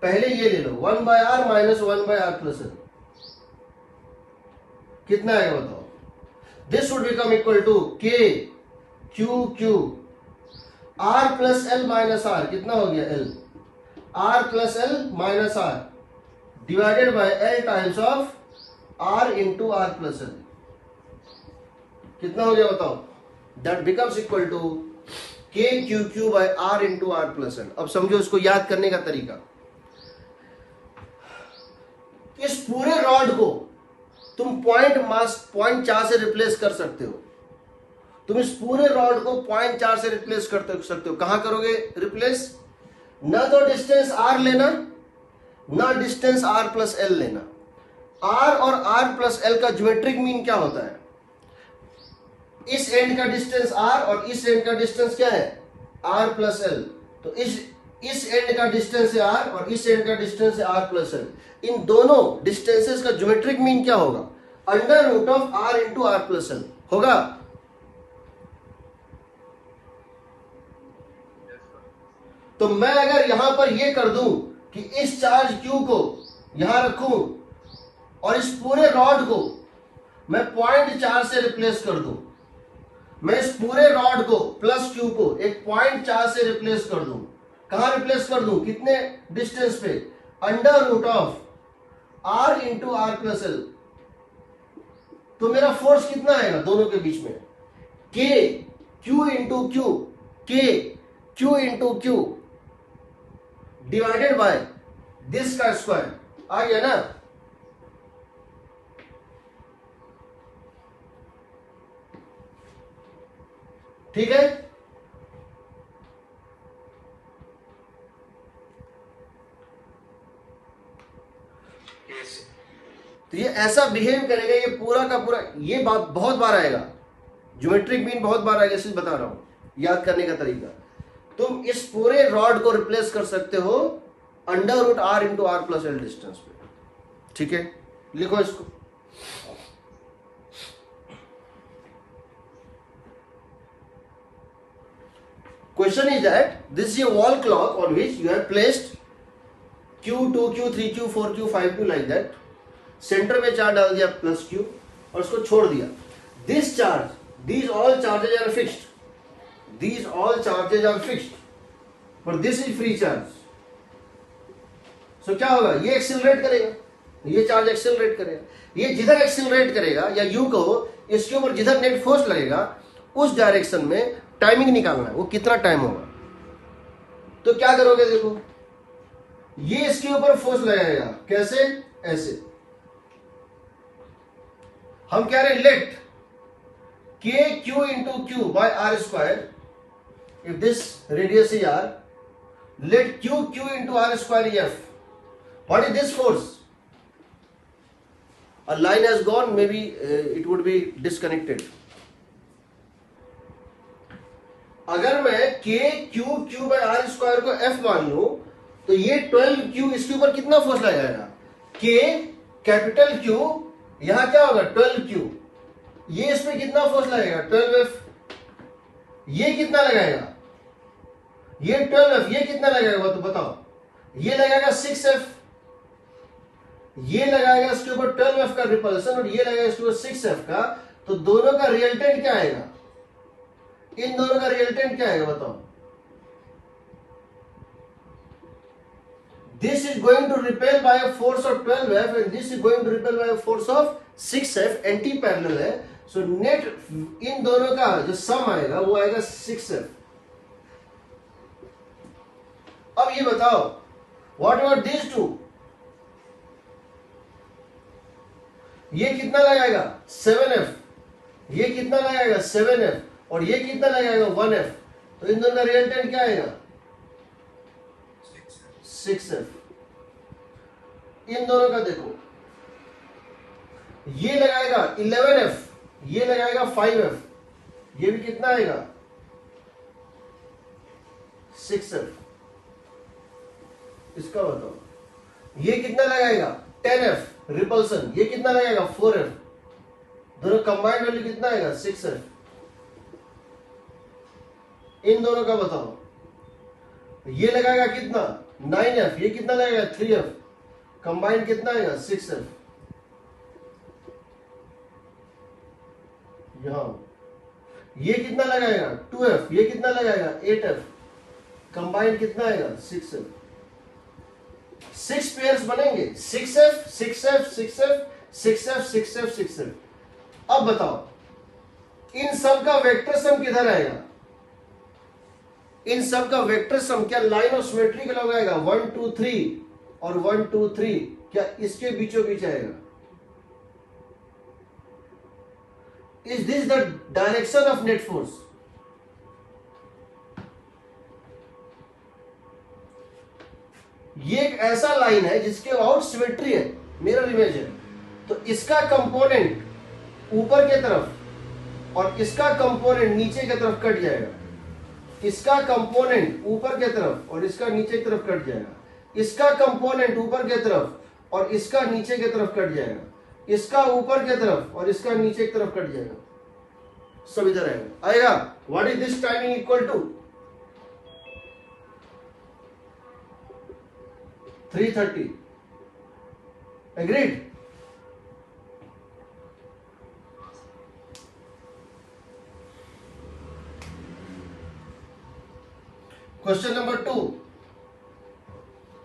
पहले ये ले लो 1 by r minus 1 by r plus l, कितना आएगा बताओ। This would become equal to k q r plus l minus r, कितना हो गया l, r plus l minus r divided by l times of r into r plus l, कितना हो गया बताओ। That becomes equal to k q by r into r plus l। अब समझो इसको याद करने का तरीका। इस पूरे रॉड को तुम पॉइंट 4 से रिप्लेस कर सकते हो। तुम इस पूरे रॉड को पॉइंट 4 से रिप्लेस कर सकते हो। कहां करोगे रिप्लेस, ना तो डिस्टेंस r लेना, ना डिस्टेंस r प्लस l लेना। r और r प्लस l का ज्योमेट्रिक मीन क्या होता है, इस एंड का डिस्टेंस r और इस एंड का डिस्टेंस क्या है, r प्लस l। तो इस एंड का डिस्टेंस है r और इस एंड का डिस्टेंस है r प्लस l। इन दोनों डिस्टेंसेस का ज्योमेट्रिक मीन क्या होगा, under root of r into r plus l होगा। तो मैं अगर यहां पर यह कर दूं कि इस चार्ज q को यहां रखूं और इस पूरे रॉड को मैं पॉइंट 4 से रिप्लेस कर दूं, मैं इस पूरे रॉड को प्लस q को एक पॉइंट 4 से रिप्लेस कर दूं, कहां रिप्लेस कर दूं, कितने डिस्टेंस पे, under root of R into are plus L, तो मेरा फोर्स कितना आएगा दोनों के बीच में? K Q into Q, K Q into Q divided by this का स्क्वायर, आ गया ना? ठीक है, तो ये ऐसा बिहेव करेगा, ये पूरा का पूरा, ये बात बहुत बार आएगा, ज्योमेट्रिक मीन बहुत बार आएगा, इसलिए बता रहा हूं याद करने का तरीका। तुम इस पूरे रॉड को रिप्लेस कर सकते हो under root r into are plus l distance पे। ठीक है, लिखो इसको। Question is that this is a wall clock on which you have placed Q2, Q3, Q4, Q5, Q like that. Centre में चार्ज डाल दिया प्लस Q और उसको छोड़ दिया। This charge, these all charges are fixed, these all charges are fixed, but this is free charge. So क्या होगा? ये एक्सिलरेट करेगा, ये चार्ज एक्सिलरेट करेगा, ये जिधर एक्सिलरेट करेगा, या यूं कहो इसके ऊपर जिधर नेट फोर्स लगेगा उस डायरेक्शन में टाइमिंग निकालना है, वो कितना टाइम होगा। तो क्या करोगे, देखो ये इसके ऊपर फोर्स लगाएगा, कैसे? ऐसे। हम कह रहे हैं late K Q into Q by R square, if this radius is R, let Q into R square is F. What is this force? A line has gone, maybe it would be disconnected. अगर मैं K Q by R square को F मान लूं, तो ये 12Q इसके ऊपर कितना फोर्स लगाएगा? K कैपिटल Q, यहां क्या होगा? 12Q, ये इस पे कितना फोर्स लगेगा? 12F। ये कितना लगाएगा? ये 12F, ये कितना लगाएगा तो बताओ? ये लगाएगा 6F, ये लगाएगा इसके ऊपर 12F का रिपल्सन और ये लगाएगा इसके ऊपर 6F का, तो दोनों का रिजल्टेंट क्या आएगा? इन दोनों का रिजल्टेंट क्या आएगा बताओ? This is going to repel by a force of 12F and this is going to repel by a force of 6F, anti parallel है। सो नेट इन दोनों का जो सम आएगा वो आएगा 6F। अब ये बताओ, व्हाट अबाउट दिस टू? ये कितना लगाएगा? 7F, ये कितना लगाएगा? 7F, और ये कितना लगाएगा? 1F। तो इन दोनों का रिजल्टेंट क्या आएगा? 6F। इन दोनों का देखो, ये लगाएगा 11F, ये लगाएगा 5F, ये भी कितना आएगा? 6F। इसका बताओ, ये कितना लगाएगा? 10F रिपल्सन, ये कितना लगाएगा? 4F, दोनों कंबाइंड वैल्यू कितना आएगा? 6F। इन दोनों का बताओ, ये लगाएगा कितना? 9F, ये कितना लगेगा? 3F, कंबाइंड कितना आएगा? 6F। यहां ये कितना लगाएगा? 2F, ये कितना लगाएगा? 8F, कंबाइंड कितना आएगा? 6F। 6 पेयर्स बनेंगे, 6F 6F 6F 6F 6F 6F। अब बताओ, इन सब का वेक्टर सम किधर आएगा? इन सब का वेक्टर सम क्या लाइन ऑफ सिमेट्री के लग आएगा? 1 2 3 और 1 2 3, क्या इसके बीचों बीच आएगा? Is this the direction of net force? ये एक ऐसा लाइन है जिसके आउट सिमेट्री है, मिरर इमेज है, तो इसका कंपोनेंट ऊपर के तरफ और इसका कंपोनेंट नीचे की तरफ कट जाएगा। इसका कंपोनेंट ऊपर की तरफ और इसका नीचे की तरफ कट जाएगा। इसका कंपोनेंट ऊपर की तरफ और इसका नीचे की तरफ कट जाएगा। इसका ऊपर की तरफ और इसका नीचे की तरफ कट जाएगा। सब इधर आएगा। What is this timing equal to? 330। Agreed? Question number 2.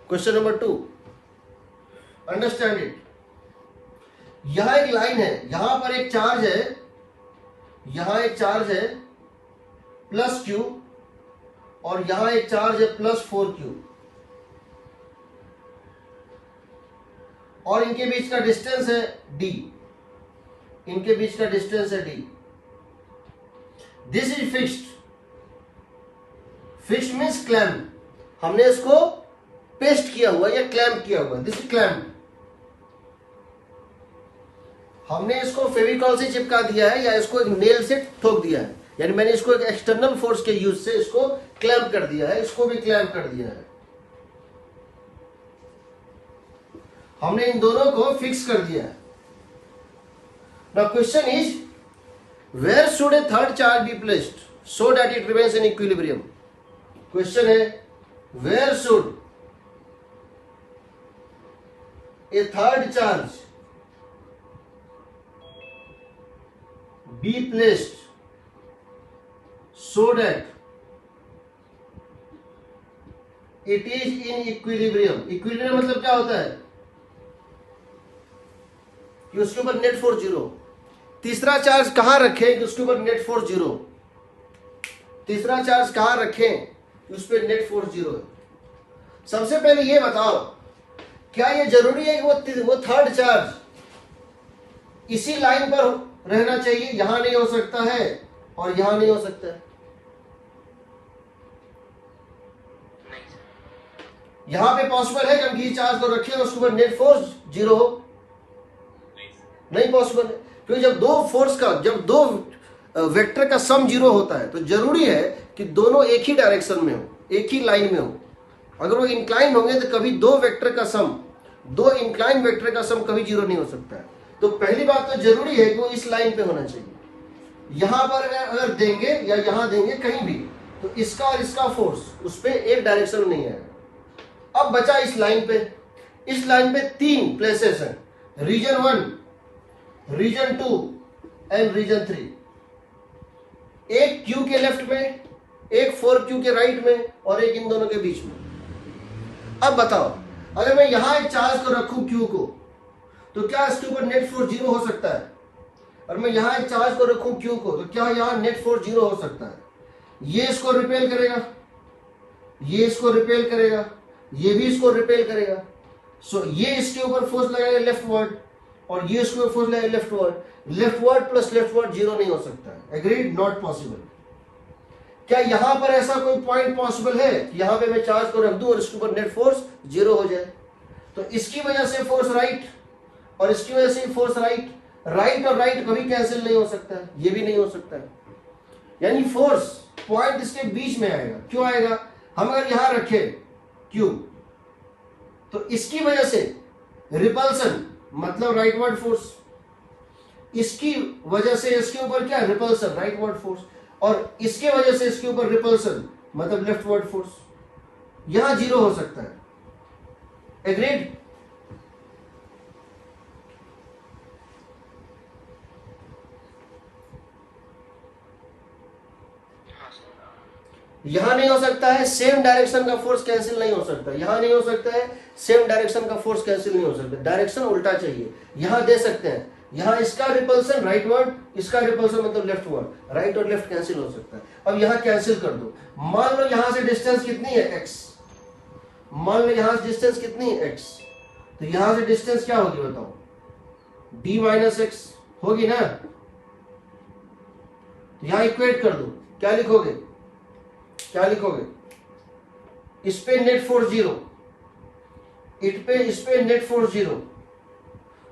Question number 2. Understand it. यहां एक लाइन है, यहां पर एक चार्ज है, यहां एक चार्ज है प्लस क्यू, और यहां एक चार्ज है प्लस 4q, और इनके बीच का डिस्टेंस है d, इनके बीच का डिस्टेंस है d। This is fixed, fixed means clamp, हमने इसको पेस्ट किया हुआ या क्लैम्प किया हुआ, दिस इज क्लैम्प। हमने इसको फेविकॉल से चिपका दिया है या इसको एक नेल से ठोक दिया है, यानी मैंने इसको एक एक्सटर्नल फोर्स के यूज से इसको क्लैम्प कर दिया है, इसको भी क्लैम्प कर दिया है। हमने इन दोनों को फिक्स कर दिया है। Now question is where should a third charge be placed so that it remains in equilibrium. Question है where should a third charge be placed so that it is in equilibrium। equilibrium मतलब क्या होता है कि उसके ऊपर net force zero. तीसरा charge कहां रखें कि उसके ऊपर नेट फोर्स जीरो, तीसरा चार्ज कहां रखें कि उस पर नेट फोर्स जीरो है। सबसे पहले ये बताओ क्या ये जरूरी है कि वो थर्ड चार्ज इसी लाइन पर रहना चाहिए, यहां नहीं हो सकता है और यहां नहीं हो सकता है। यहां पे पॉसिबल है कि हम किसी चार्ज को रखें और उसके ऊपर नेट फोर्स जीरो हो, नहीं पॉसिबल है, क्योंकि जब दो फोर्स का, जब दो वेक्टर का सम जीरो होता है तो जरूरी है कि दोनों एक ही डायरेक्शन में हो, एक ही लाइन में हो। अगर वो इंक्लाइन होंगे तो कभी दो वेक्टर का सम, दो इंक्लाइन वेक्टर का सम कभी जीरो नहीं हो सकता है। तो पहली बात तो जरूरी है कि वो इस लाइन पे होना चाहिए। यहां पर अगर देंगे या यहां देंगे कहीं भी तो इसका और इसका फोर्स उस पर एक डायरेक्शन में नहीं आएगा। अब बचा इस लाइन पे, इस लाइन पे तीन प्लेसेस हैं, रीजन 1, रीजन 2 एंड रीजन 3। एक क्यू के लेफ्ट में, एक 4q के राइट में और एक इन दोनों के बीच में। अब बताओ अगर मैं यहां एक चार्ज को रखूं q को तो क्या इसके ऊपर नेट फोर्स जीरो हो सकता है? और मैं यहां एक चार्ज को रखूं क्यू को तो क्या यहां नेट फोर्स जीरो हो सकता है? ये इसको रिपेल करेगा, ये इसको रिपेल करेगा, ये भी इसको रिपेल करेगा। सो ये इसके ऊपर फोर्स लगाएगा लेफ्ट वर्ड और ये इसके ऊपर फोर्स लगाएगा left word. Left word plus left word zero नहीं हो सकता है। एग्रीड? Not possible. क्या यहां पर ऐसा कोई पॉइंट पॉसिबल है कि यहां पे मैं चार्ज को रख दूं और इसके ऊपर नेट फोर्स जीरो हो जाए? तो इसकी वजह से फोर्स राइट और इसकी वजह से फोर्स राइट, राइट और राइट कभी कैंसिल नहीं हो सकता है, ये भी नहीं हो सकता है। यानी फोर्स पॉइंट इसके बीच में आएगा। क्यों आएगा? हम अगर यहां रखें क्यू तो इसकी वजह से रिपल्सन मतलब राइटवर्ड फोर्स, इसकी वजह से इसके ऊपर क्या रिपल्सन राइटवर्ड फोर्स, और इसके वजह से इसके ऊपर रिपल्सन मतलब लेफ्टवर्ड फोर्स, यहां जीरो हो सकता है। एग्रीड? यहां नहीं हो सकता है, सेम डायरेक्शन का फोर्स कैंसिल नहीं हो सकता। यहां नहीं हो सकता है, सेम डायरेक्शन का फोर्स कैंसिल नहीं हो सकता, डायरेक्शन उल्टा चाहिए। यहां दे सकते हैं, यहां इसका रिपल्सन राइट वर्ड, इसका रिपल्सन मतलब लेफ्ट वर्ड, राइट और लेफ्ट कैंसिल हो सकता है। अब यहां कैंसिल कर दो। मान लो यहां से डिस्टेंस कितनी है x, मान लो यहां से डिस्टेंस कितनी है x, तो यहां से डिस्टेंस क्या होगी बताओ? d माइनस एक्स होगी ना। यहां इक्वेट कर दो, क्या लिखोगे? क्या लिखोगे? इस पे नेट फोर्स जीरो, इस पे नेट फोर्स जीरो।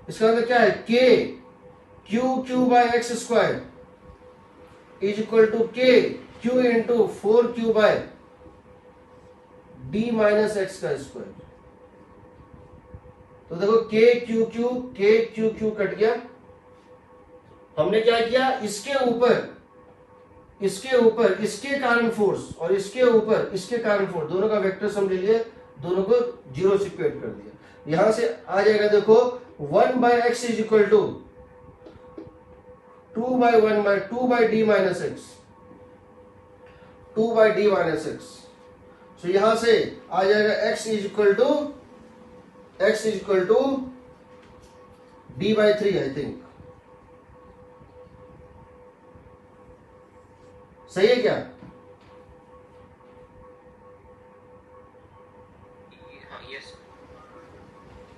इसका मतलब क्या है? K q by x square is equal to k q into 4q by d minus x का स्क्वायर। तो देखो के क्यू क्यू कट गया। हमने क्या किया? इसके ऊपर इसके कारण फोर्स और इसके ऊपर इसके कारण फोर्स, दोनों का वेक्टर सम ले लिए, दोनों को जीरो से इक्वेट कर दिया। यहां से आ जाएगा देखो 1 by x is equal to 2 by d minus x, 2 by d minus x. So यहां से आ जाएगा x is equal to d/3 I think, सही है क्या? यस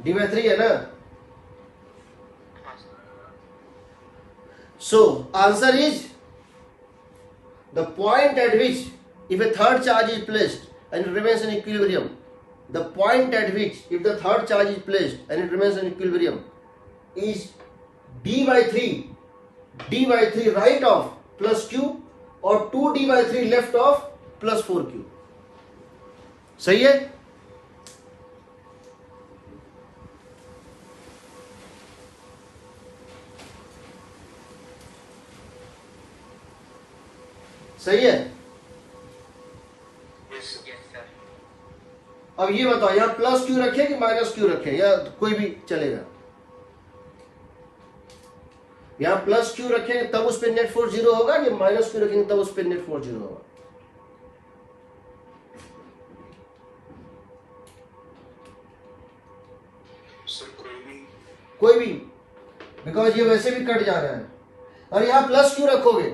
d/3 है ना? So answer is the point at which if a third charge is placed and it remains in equilibrium, the point at which if the third charge is placed and it remains in equilibrium is d/3 right of plus q और 2d/3 left of plus 4q। सही है? सही है? Yes sir. अब ये बताओ यहां plus Q रखें कि माइनस क्यू रखें, या कोई भी चलेगा? यहां प्लस क्यू रखेंगे तब उस पर नेट फोर्स 0 होगा, कि माइनस क्यू रखेंगे तब उस पर नेट फोर्स 0 होगा? सर कोई भी, बिकॉज ये वैसे भी कट जा रहा है। और यहां प्लस क्यू रखोगे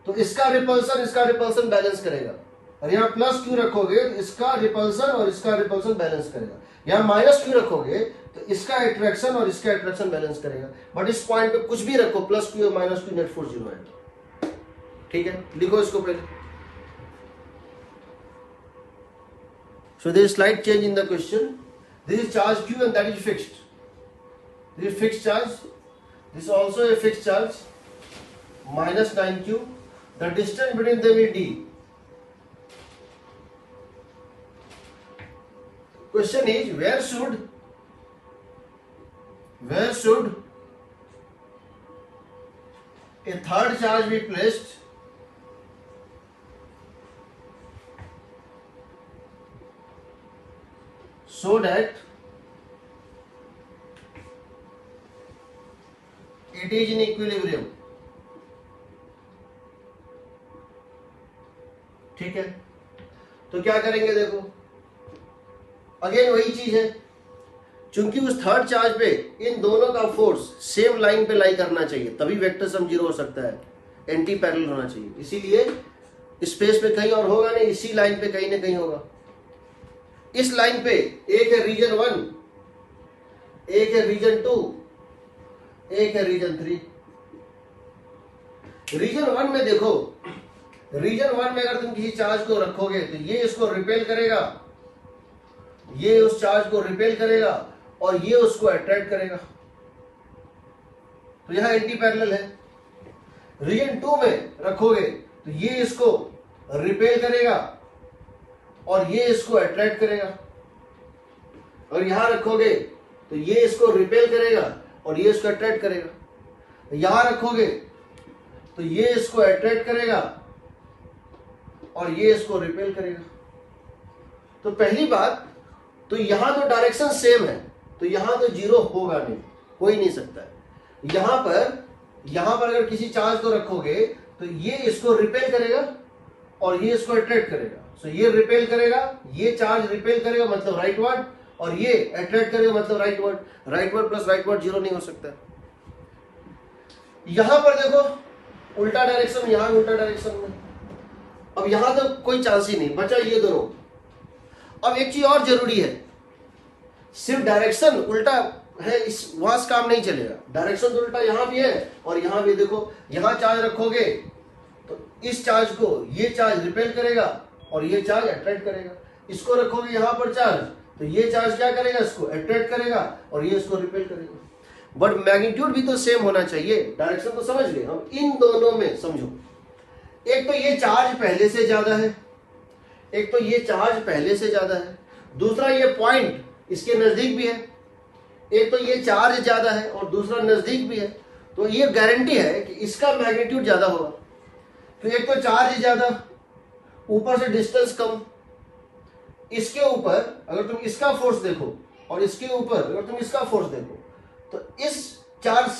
तो इसका रिपल्सन बैलेंस करेगा, और यहाँ प्लस क्यू रखोगे तो इसका रिपल्सन और इसका रिपल्सन बैलेंस करेगा। यहाँ माइनस क्यू रखोगे तो इसका अट्रैक्शन और इसका अट्रैक्शन बैलेंस करेगा। बट इस पॉइंट पे कुछ भी रखो, प्लस क्यू और माइनस क्यू, नेट फोर्स 0 है। ठीक है, लिखो इसको पहले। So there is slight change in the question. This is charge q and that is fixed, this is fixed charge, this also a fixed charge, minus 9q, the distance between them is d। Question is where should a third charge be placed so that it is in equilibrium? ठीक है, तो क्या करेंगे? देखो again वही चीज है, चूंकि उस थर्ड चार्ज पे इन दोनों का फोर्स सेम लाइन पे लाई करना चाहिए, तभी वेक्टर सम 0 हो सकता है, एंटी पैरेलल होना चाहिए। इसीलिए स्पेस पे कहीं और होगा नहीं, इसी लाइन पे कहीं ना कहीं होगा। इस लाइन पे एक है रीजन 1, एक है रीजन 2, एक है रीजन 3। रीजन 1 में देखो, रीजन 1 में अगर तुम किसी चार्ज को रखोगे तो ये इसको रिपेल करेगा, ये उस चार्ज को रिपेल करेगा और ये उसको अट्रैक्ट करेगा, तो यहां एंटी पैरेलल है। रीजन 2 में रखोगे तो ये इसको रिपेल करेगा और ये इसको अट्रैक्ट करेगा, और यहां रखोगे तो ये इसको रिपेल करेगा और ये इसको अट्रैक्ट करेगा। यहां रखोगे तो ये इसको अट्रैक्ट करेगा और ये इसको रिपेल करेगा। तो पहली बात तो यहां तो डायरेक्शन सेम है, तो यहां तो 0 होगा नहीं, हो ही नहीं सकता है। यहां पर अगर किसी चार्ज को रखोगे तो ये इसको रिपेल करेगा और ये इसको अट्रैक्ट करेगा। सो ये रिपेल करेगा, ये चार्ज रिपेल करेगा मतलब राइट वर्ड, और ये अट्रैक्ट करेगा मतलब right word. Right word plus right word 0 नहीं हो सकता। यहां पर देखो उल्टा डायरेक्शन, यहां उल्टा डायरेक्शन में, अब यहां तो कोई चांस ही नहीं बचा, ये दोनों। अब एक चीज और जरूरी है, सिर्फ डायरेक्शन उल्टा है इस वहां से काम नहीं चलेगा। डायरेक्शन तो उल्टा यहां भी है और यहां भी। देखो यहां चार्ज रखोगे तो इस चार्ज को ये चार्ज रिपेल करेगा और ये चार्ज अट्रैक्ट करेगा। इसको रखोगे यहां पर चार्ज तो ये चार्ज क्या करेगा, इसको अट्रैक्ट करेगा और ये इसको रिपेल करेगा। बट मैग्नीट्यूड भी तो सेम होना चाहिए। डायरेक्शन तो समझ गए हम, इन दोनों में समझो, एक तो ये चार्ज पहले से ज्यादा है, एक तो ये चार्ज पहले से ज्यादा है, दूसरा ये पॉइंट इसके नजदीक भी है। एक तो ये चार्ज ज्यादा है और दूसरा नजदीक भी है, तो ये गारंटी है कि इसका मैग्नीट्यूड ज्यादा होगा। तो एक तो चार्ज ज्यादा, ऊपर से डिस्टेंस कम। इसके ऊपर अगर तुम इसका फोर्स देखो और इसके ऊपर अगर तुम इसका फोर्स देखो तो इस चार्ज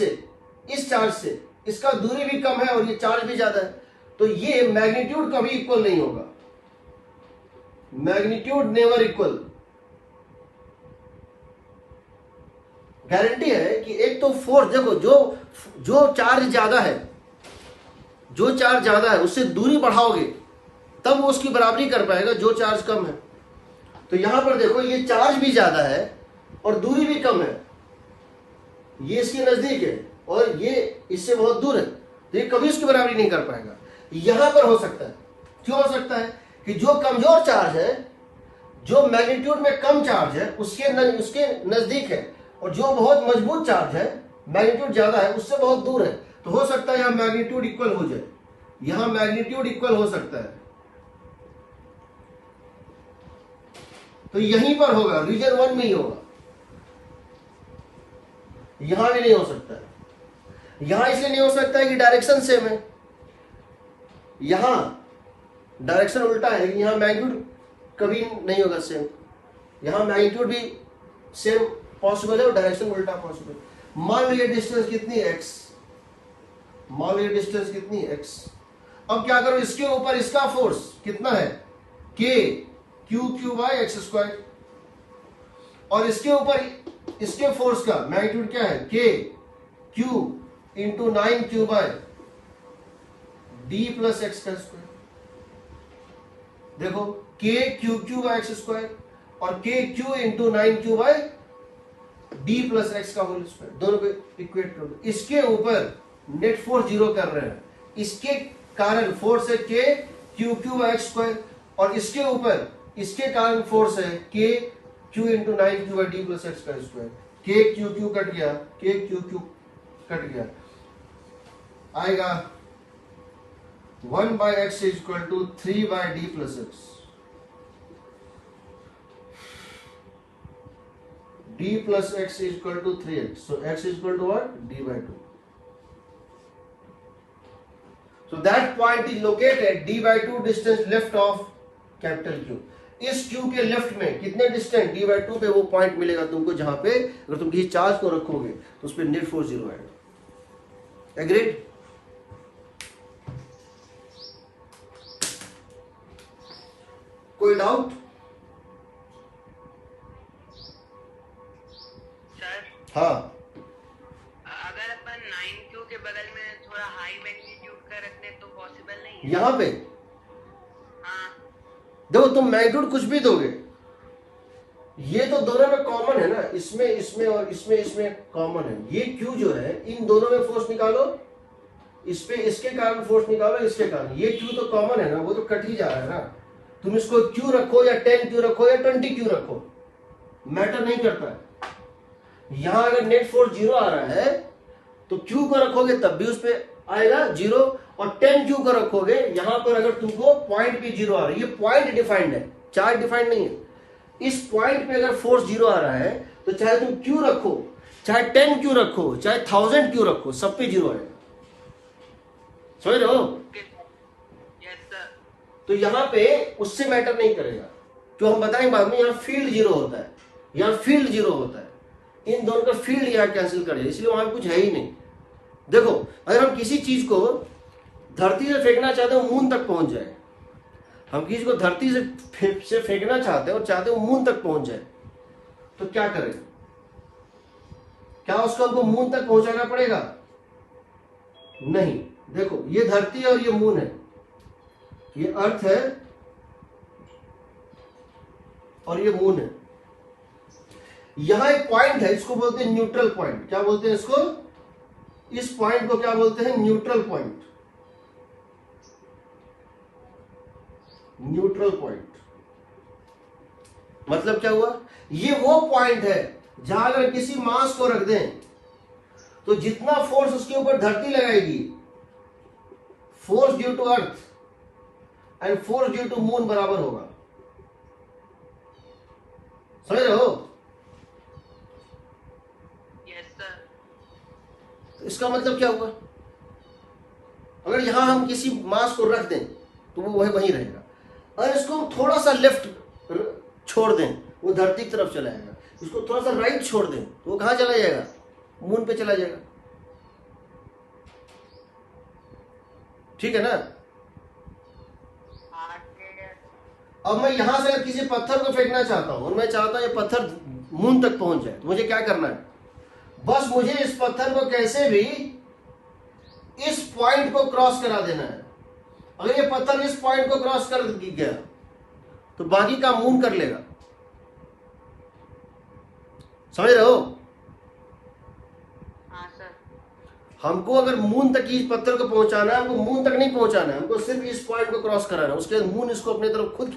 से इसका दूरी भी कम है और ये चार्ज भी ज्यादा है, तो ये मैग्नीट्यूड कभी इक्वल नहीं होगा। Magnitude never equal. गारंटी है कि एक तो फोर्स, देखो जो चार्ज ज्यादा है, जो चार्ज ज्यादा है उससे दूरी बढ़ाओगे तब वो उसकी बराबरी कर पाएगा जो चार्ज कम है। तो यहां पर देखो ये चार्ज भी ज्यादा है और दूरी भी कम है, ये इसके नजदीक है और ये इससे बहुत दूर है, तो ये कभी इसकी बराबरी नहीं कर पाएगा। यहां पर हो सकता है, क्यों हो सकता है कि जो कमजोर चार्ज है, जो मैग्नीट्यूड में कम चार्ज है उसके नजदीक है, और जो बहुत मजबूत चार्ज है, मैग्नीट्यूड ज्यादा है, उससे बहुत दूर है। तो हो सकता है यहां मैग्नीट्यूड इक्वल हो जाए, यहां मैग्नीट्यूड इक्वल हो सकता है। तो यहीं पर होगा, रीजन 1 में ही होगा, यहां भी नहीं हो सकता है। यहां इसलिए नहीं हो सकता है कि डायरेक्शन सेम है, यहां डायरेक्शन उल्टा है, लेकिन यहां मैग्नीट्यूड कभी नहीं होगा सेम, यहां मैग्नीट्यूड भी सेम पॉसिबल है और डायरेक्शन उल्टा पॉसिबल। मान लीजिए डिस्टेंस कितनी है x, मान लीजिए डिस्टेंस कितनी है x। अब क्या करो, इसके ऊपर इसका फोर्स कितना है k q/x², और इसके ऊपर इसके फोर्स का मैग्नीट्यूड क्या है k q × 9q/d+x²। देखो k q/x² और k q × 9q/d+x², दोनों को इक्वेट कर दो। इसके ऊपर नेट फोर्स 0 कर रहे हैं, इसके कारण फोर्स है k q/x² और इसके ऊपर इसके कारण फोर्स है k q × 9q/d+x²। k q cut गया, k q कट गया, आएगा 1/x = 3/d+x, d+x = 3x, so x = what? d/2. So that point is located d/2 distance left of capital Q. इस Q के लेफ्ट में कितने distance d/2 पे वो point मिलेगा तुमको, जहां पे अगर तुम किसी चार्ज को रखोगे तो उस पर नेट फोर्स 0 आएगा। एग्रीड? कोई डाउट? सर हाँ, अगर अपन 9q के बगल में थोड़ा हाई मैग्नीट्यूड का रख दें तो पॉसिबल नहीं है? यहां पे हाँ देखो तुम मैग्नीट्यूड कुछ भी दोगे, ये तो दोनों में कॉमन है ना, इसमें और इसमें कॉमन है। ये Q जो है, इन दोनों में फोर्स निकालो, इस पे इसके कारण फोर्स निकालो, इसके कारण, ये Q तो कॉमन है ना, वो तो कट ही जा रहा है ना। तुम इसको Q रखो या 10Q रखो या 20Q रखो, मैटर नहीं करता है। यहां अगर नेट फोर्स 0 आ रहा है तो Q को रखोगे तब भी उस पर आएगा 0, और 10Q को रखोगे, यहां पर अगर तुमको पॉइंट भी 0 आ रहा है, ये पॉइंट डिफाइंड है, चार्ज डिफाइंड नहीं है। इस पॉइंट पे अगर फोर्स 0 आ रहा है तो चाहे तुम Q रखो, चाहे 10Q रखो, चाहे 1000Q रखो, सब पे 0 आएगा। समझ रहे हो? Yes sir. तो यहां पे उससे मैटर नहीं करेगा, जो हम बताएंगे बाद में। यहां फील्ड 0 होता है, यहां फील्ड 0 होता है, इन दोनों का फील्ड यहां कैंसिल कर दिया, इसलिए वहां कुछ है ही नहीं। देखो अगर हम किसी चीज को धरती से फेंकना चाहते हैं, मून तक पहुंच जाए, हम किसी को धरती से फेंकना चाहते हैं और चाहते हैं मून तक पहुंच जाए, तो क्या करें? क्या उसको हमको मून तक पहुंचाना पड़ेगा? नहीं। देखो ये धरती है और ये मून है, ये अर्थ है और ये मून है। यहां एक पॉइंट है, इसको बोलते हैं न्यूट्रल पॉइंट। क्या बोलते हैं इसको? इस पॉइंट को क्या बोलते हैं? Neutral point. न्यूट्रल पॉइंट मतलब क्या हुआ? ये वो पॉइंट है जहां अगर किसी मास को रख दें तो जितना फोर्स उसके ऊपर धरती लगाएगी, force due to earth and force due to moon बराबर होगा। समझ रहे हो? Yes sir. इसका मतलब क्या हुआ? अगर यहां हम किसी मास को रख दें तो वो वहीं रहेगा, और इसको हम थोड़ा सा लेफ्ट छोड़ दें, वो धरती की तरफ चला जाएगा। इसको थोड़ा सा राइट छोड़ दें तो वो कहां चला जाएगा? मून पे चला जाएगा। ठीक है ना? अब मैं यहां से अगर किसी पत्थर को फेंकना चाहता हूं और मैं चाहता हूं ये पत्थर मून तक पहुंच जाए, तो मुझे क्या करना है? बस मुझे इस पत्थर को कैसे भी इस पॉइंट को क्रॉस करा देना है। अगर ये पत्थर इस पॉइंट को क्रॉस कर गया तो बाकी का मून कर लेगा। समझ रहे हो? हाँ सर। हमको अगर मून तक इस पत्थर को पहुंचाना है, हमको मून तक नहीं पहुंचाना है, हमको सिर्फ इस पॉइंट को क्रॉस कराना है। उसके बाद मून इसको अपनी तरफ खुद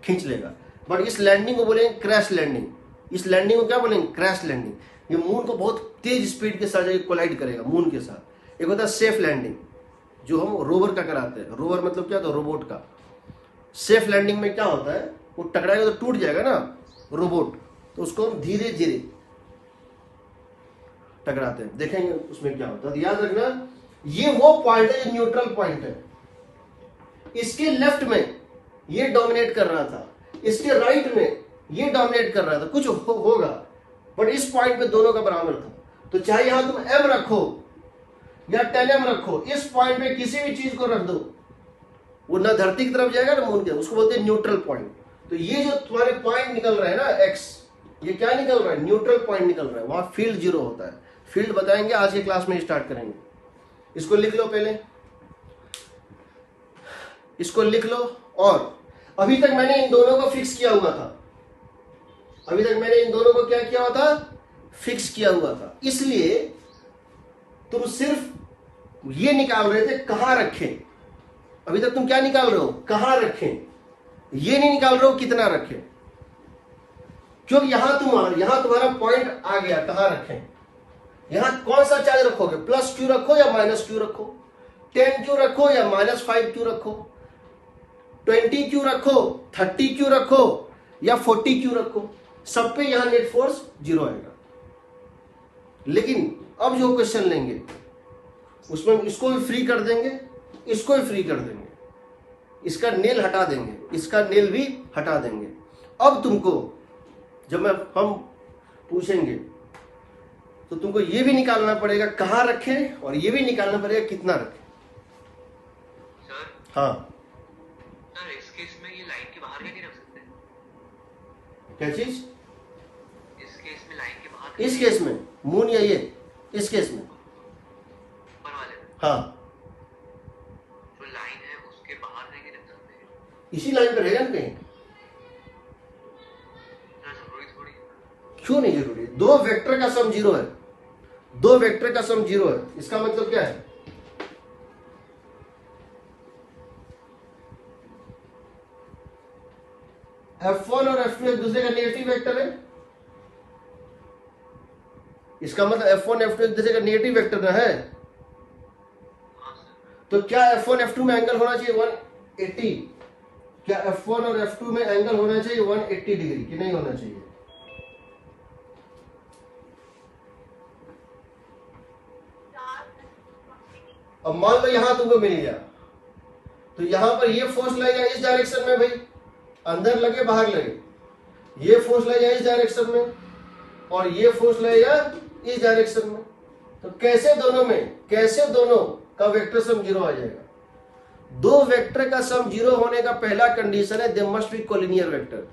खींच लेगा। बट इस लैंडिंग को बोलेंगे क्रैश लैंडिंग। इस लैंडिंग को क्या बोलेंगे? Crash landing. ये मून को बहुत तेज स्पीड के साथ जाके कोलाइड करेगा मून के साथ। एक होता है सेफ लैंडिंग, जो हम रोवर का कराते हैं। रोवर मतलब क्या होता है? रोबोट का। सेफ लैंडिंग में क्या होता है? वो टकराएगा तो टूट जाएगा ना रोबोट, तो उसको हम धीरे धीरे टकराते हैं। देखेंगे उसमें क्या होता है। याद रखना, ये वो पॉइंट है जो न्यूट्रल पॉइंट है। इसके लेफ्ट में ये डोमिनेट कर रहा था, इसके राइट में ये डोमिनेट कर रहा था। कुछ होगा, बट इस पॉइंट पे दोनों का बराबर था। तो चाहे यहां तुम m रखो या 10m रखो, इस पॉइंट पे किसी भी चीज को रख दो, वो ना धरती की तरफ जाएगा ना मून के, उसको बोलते हैं न्यूट्रल पॉइंट। तो ये जो तुम्हारे पॉइंट निकल रहा है ना x, ये क्या निकल रहा है? न्यूट्रल पॉइंट निकल रहा है। वहां फील्ड जीरो होता है। फील्ड बताएंगे आज के क्लास में, स्टार्ट करेंगे। इसको लिख लो पहले, इसको लिख लो। और अभी तक मैंने इन दोनों को फिक्स किया हुआ था। अभी तक मैंने इन दोनों को क्या किया हुआ था? फिक्स किया हुआ था। इसलिए तुम सिर्फ ये निकाल रहे थे कहां रखें। अभी तक तुम क्या निकाल रहे हो? कहां रखें। ये नहीं निकाल रहे हो कितना रखें, क्योंकि यहां तुम्हारा पॉइंट आ गया। कहां रखें? यहां कौन सा चार्ज रखोगे? प्लस क्यू रखो या माइनस क्यू रखो? 10 क्यू रखो या माइनस 5 क्यू रखो? 20 क्यू रखो, 30 क्यू रखो या 40 क्यू रखो? सब पे यहां नेट फोर्स जीरो आएगा। लेकिन अब जो क्वेश्चन लेंगे उसमें इसको भी फ्री कर देंगे, इसको भी फ्री कर देंगे, इसका नेल हटा देंगे, इसका नेल भी हटा देंगे। अब तुमको जब हम पूछेंगे तो तुमको ये भी निकालना पड़ेगा कहां रखें, और ये भी निकालना पड़ेगा कितना रखें। सर, हाँ सर इस केस में ये लाइन के बाहर क्या नहीं रख सकते? क्या चीज? इस केस में लाइन के बाहर, इस केस में मून या ये, इस केस में ऊपर वाले में हाँ, जो लाइन है उसके बाहर नहीं रख सकते? इसी लाइन पे रहेगा ना कहीं। सर जरूरी थोड़ी। क्यों नहीं जरूरी? दो वेक्टर का सम जीरो है, दो वेक्टर का सम जीरो है। इसका मतलब क्या है? F1 और F2 एक दूसरे का नेगेटिव वेक्टर है। इसका मतलब F1 F2 एक दूसरे का नेगेटिव वेक्टर ना है। हाँ सर। तो क्या F1 F2 में एंगल होना चाहिए 180? क्या F1 और F2 में एंगल होना चाहिए 180 डिग्री कि नहीं होना चाहिए? अब मान लो यहां तुमको मिल गया, तो यहां पर ये फोर्स लगेगा इस डायरेक्शन में, भाई अंदर लगे बाहर लगे, ये फोर्स लगेगा इस डायरेक्शन में और ये फोर्स लगेगा इस डायरेक्शन में। तो कैसे दोनों का वेक्टर सम जीरो आ जाएगा? दो वेक्टर का सम जीरो होने का पहला कंडीशन है they must be collinear vector.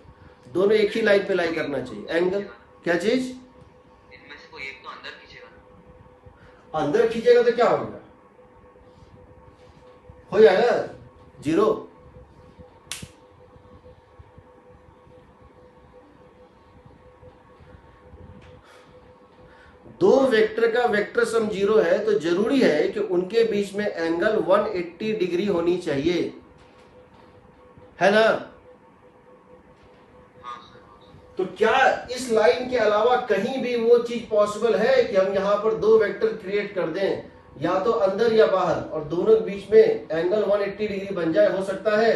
दोनों एक ही लाइन पे लाई करना चाहिए। एंगल क्या चीज? इनमें से कोई एक तो अंदर खींचेगा। अंदर खींचेगा तो क्या होगा? हो जाएगा जीरो। दो वेक्टर का वेक्टर सम जीरो है तो जरूरी है कि उनके बीच में एंगल 180 डिग्री होनी चाहिए, है ना? हाँ सर। तो क्या इस लाइन के अलावा कहीं भी वो चीज पॉसिबल है कि हम यहां पर दो वेक्टर क्रिएट कर दें, या तो अंदर या बाहर, और दोनों के बीच में एंगल 180 डिग्री बन जाए? हो सकता है?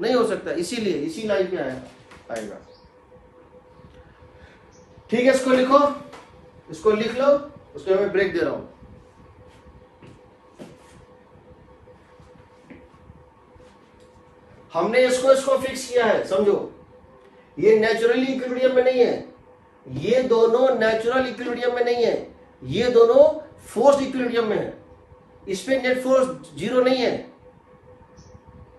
नहीं हो सकता। इसीलिए इसी लाइन पे आएगा। ठीक है, इसको लिखो, इसको लिख लो, उसको मैं ब्रेक दे रहा हूं। हमने इसको फिक्स किया है, समझो। ये नेचुरली इक्विलिब्रियम में नहीं है, ये दोनों नेचुरल इक्विलिब्रियम में नहीं है, ये दोनों फोर्स इक्विलिब्रियम में है। इस पे नेट फोर्स जीरो नहीं है,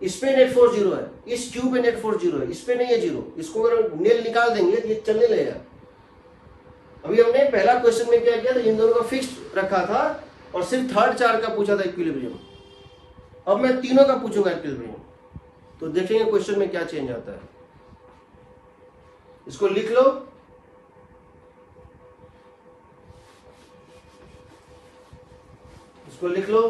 इस पे नेट फोर्स 0 है, इस क्यू पे नेट फोर्स 0 है, इस पे नहीं है 0। इसको अगर नेल निकाल देंगे तो ये चलने लगेगा। अभी हमने पहला क्वेश्चन में क्या किया था, इन दोनों का फिक्स्ड रखा था और सिर्फ थर्ड चार का पूछा था इक्विलिब्रियम। अब मैं तीनों का पूछूंगा इक्विलिब्रियम, तो देखेंगे क्वेश्चन में क्या चेंज आता है। इसको लिख लो, इसको लिख लो।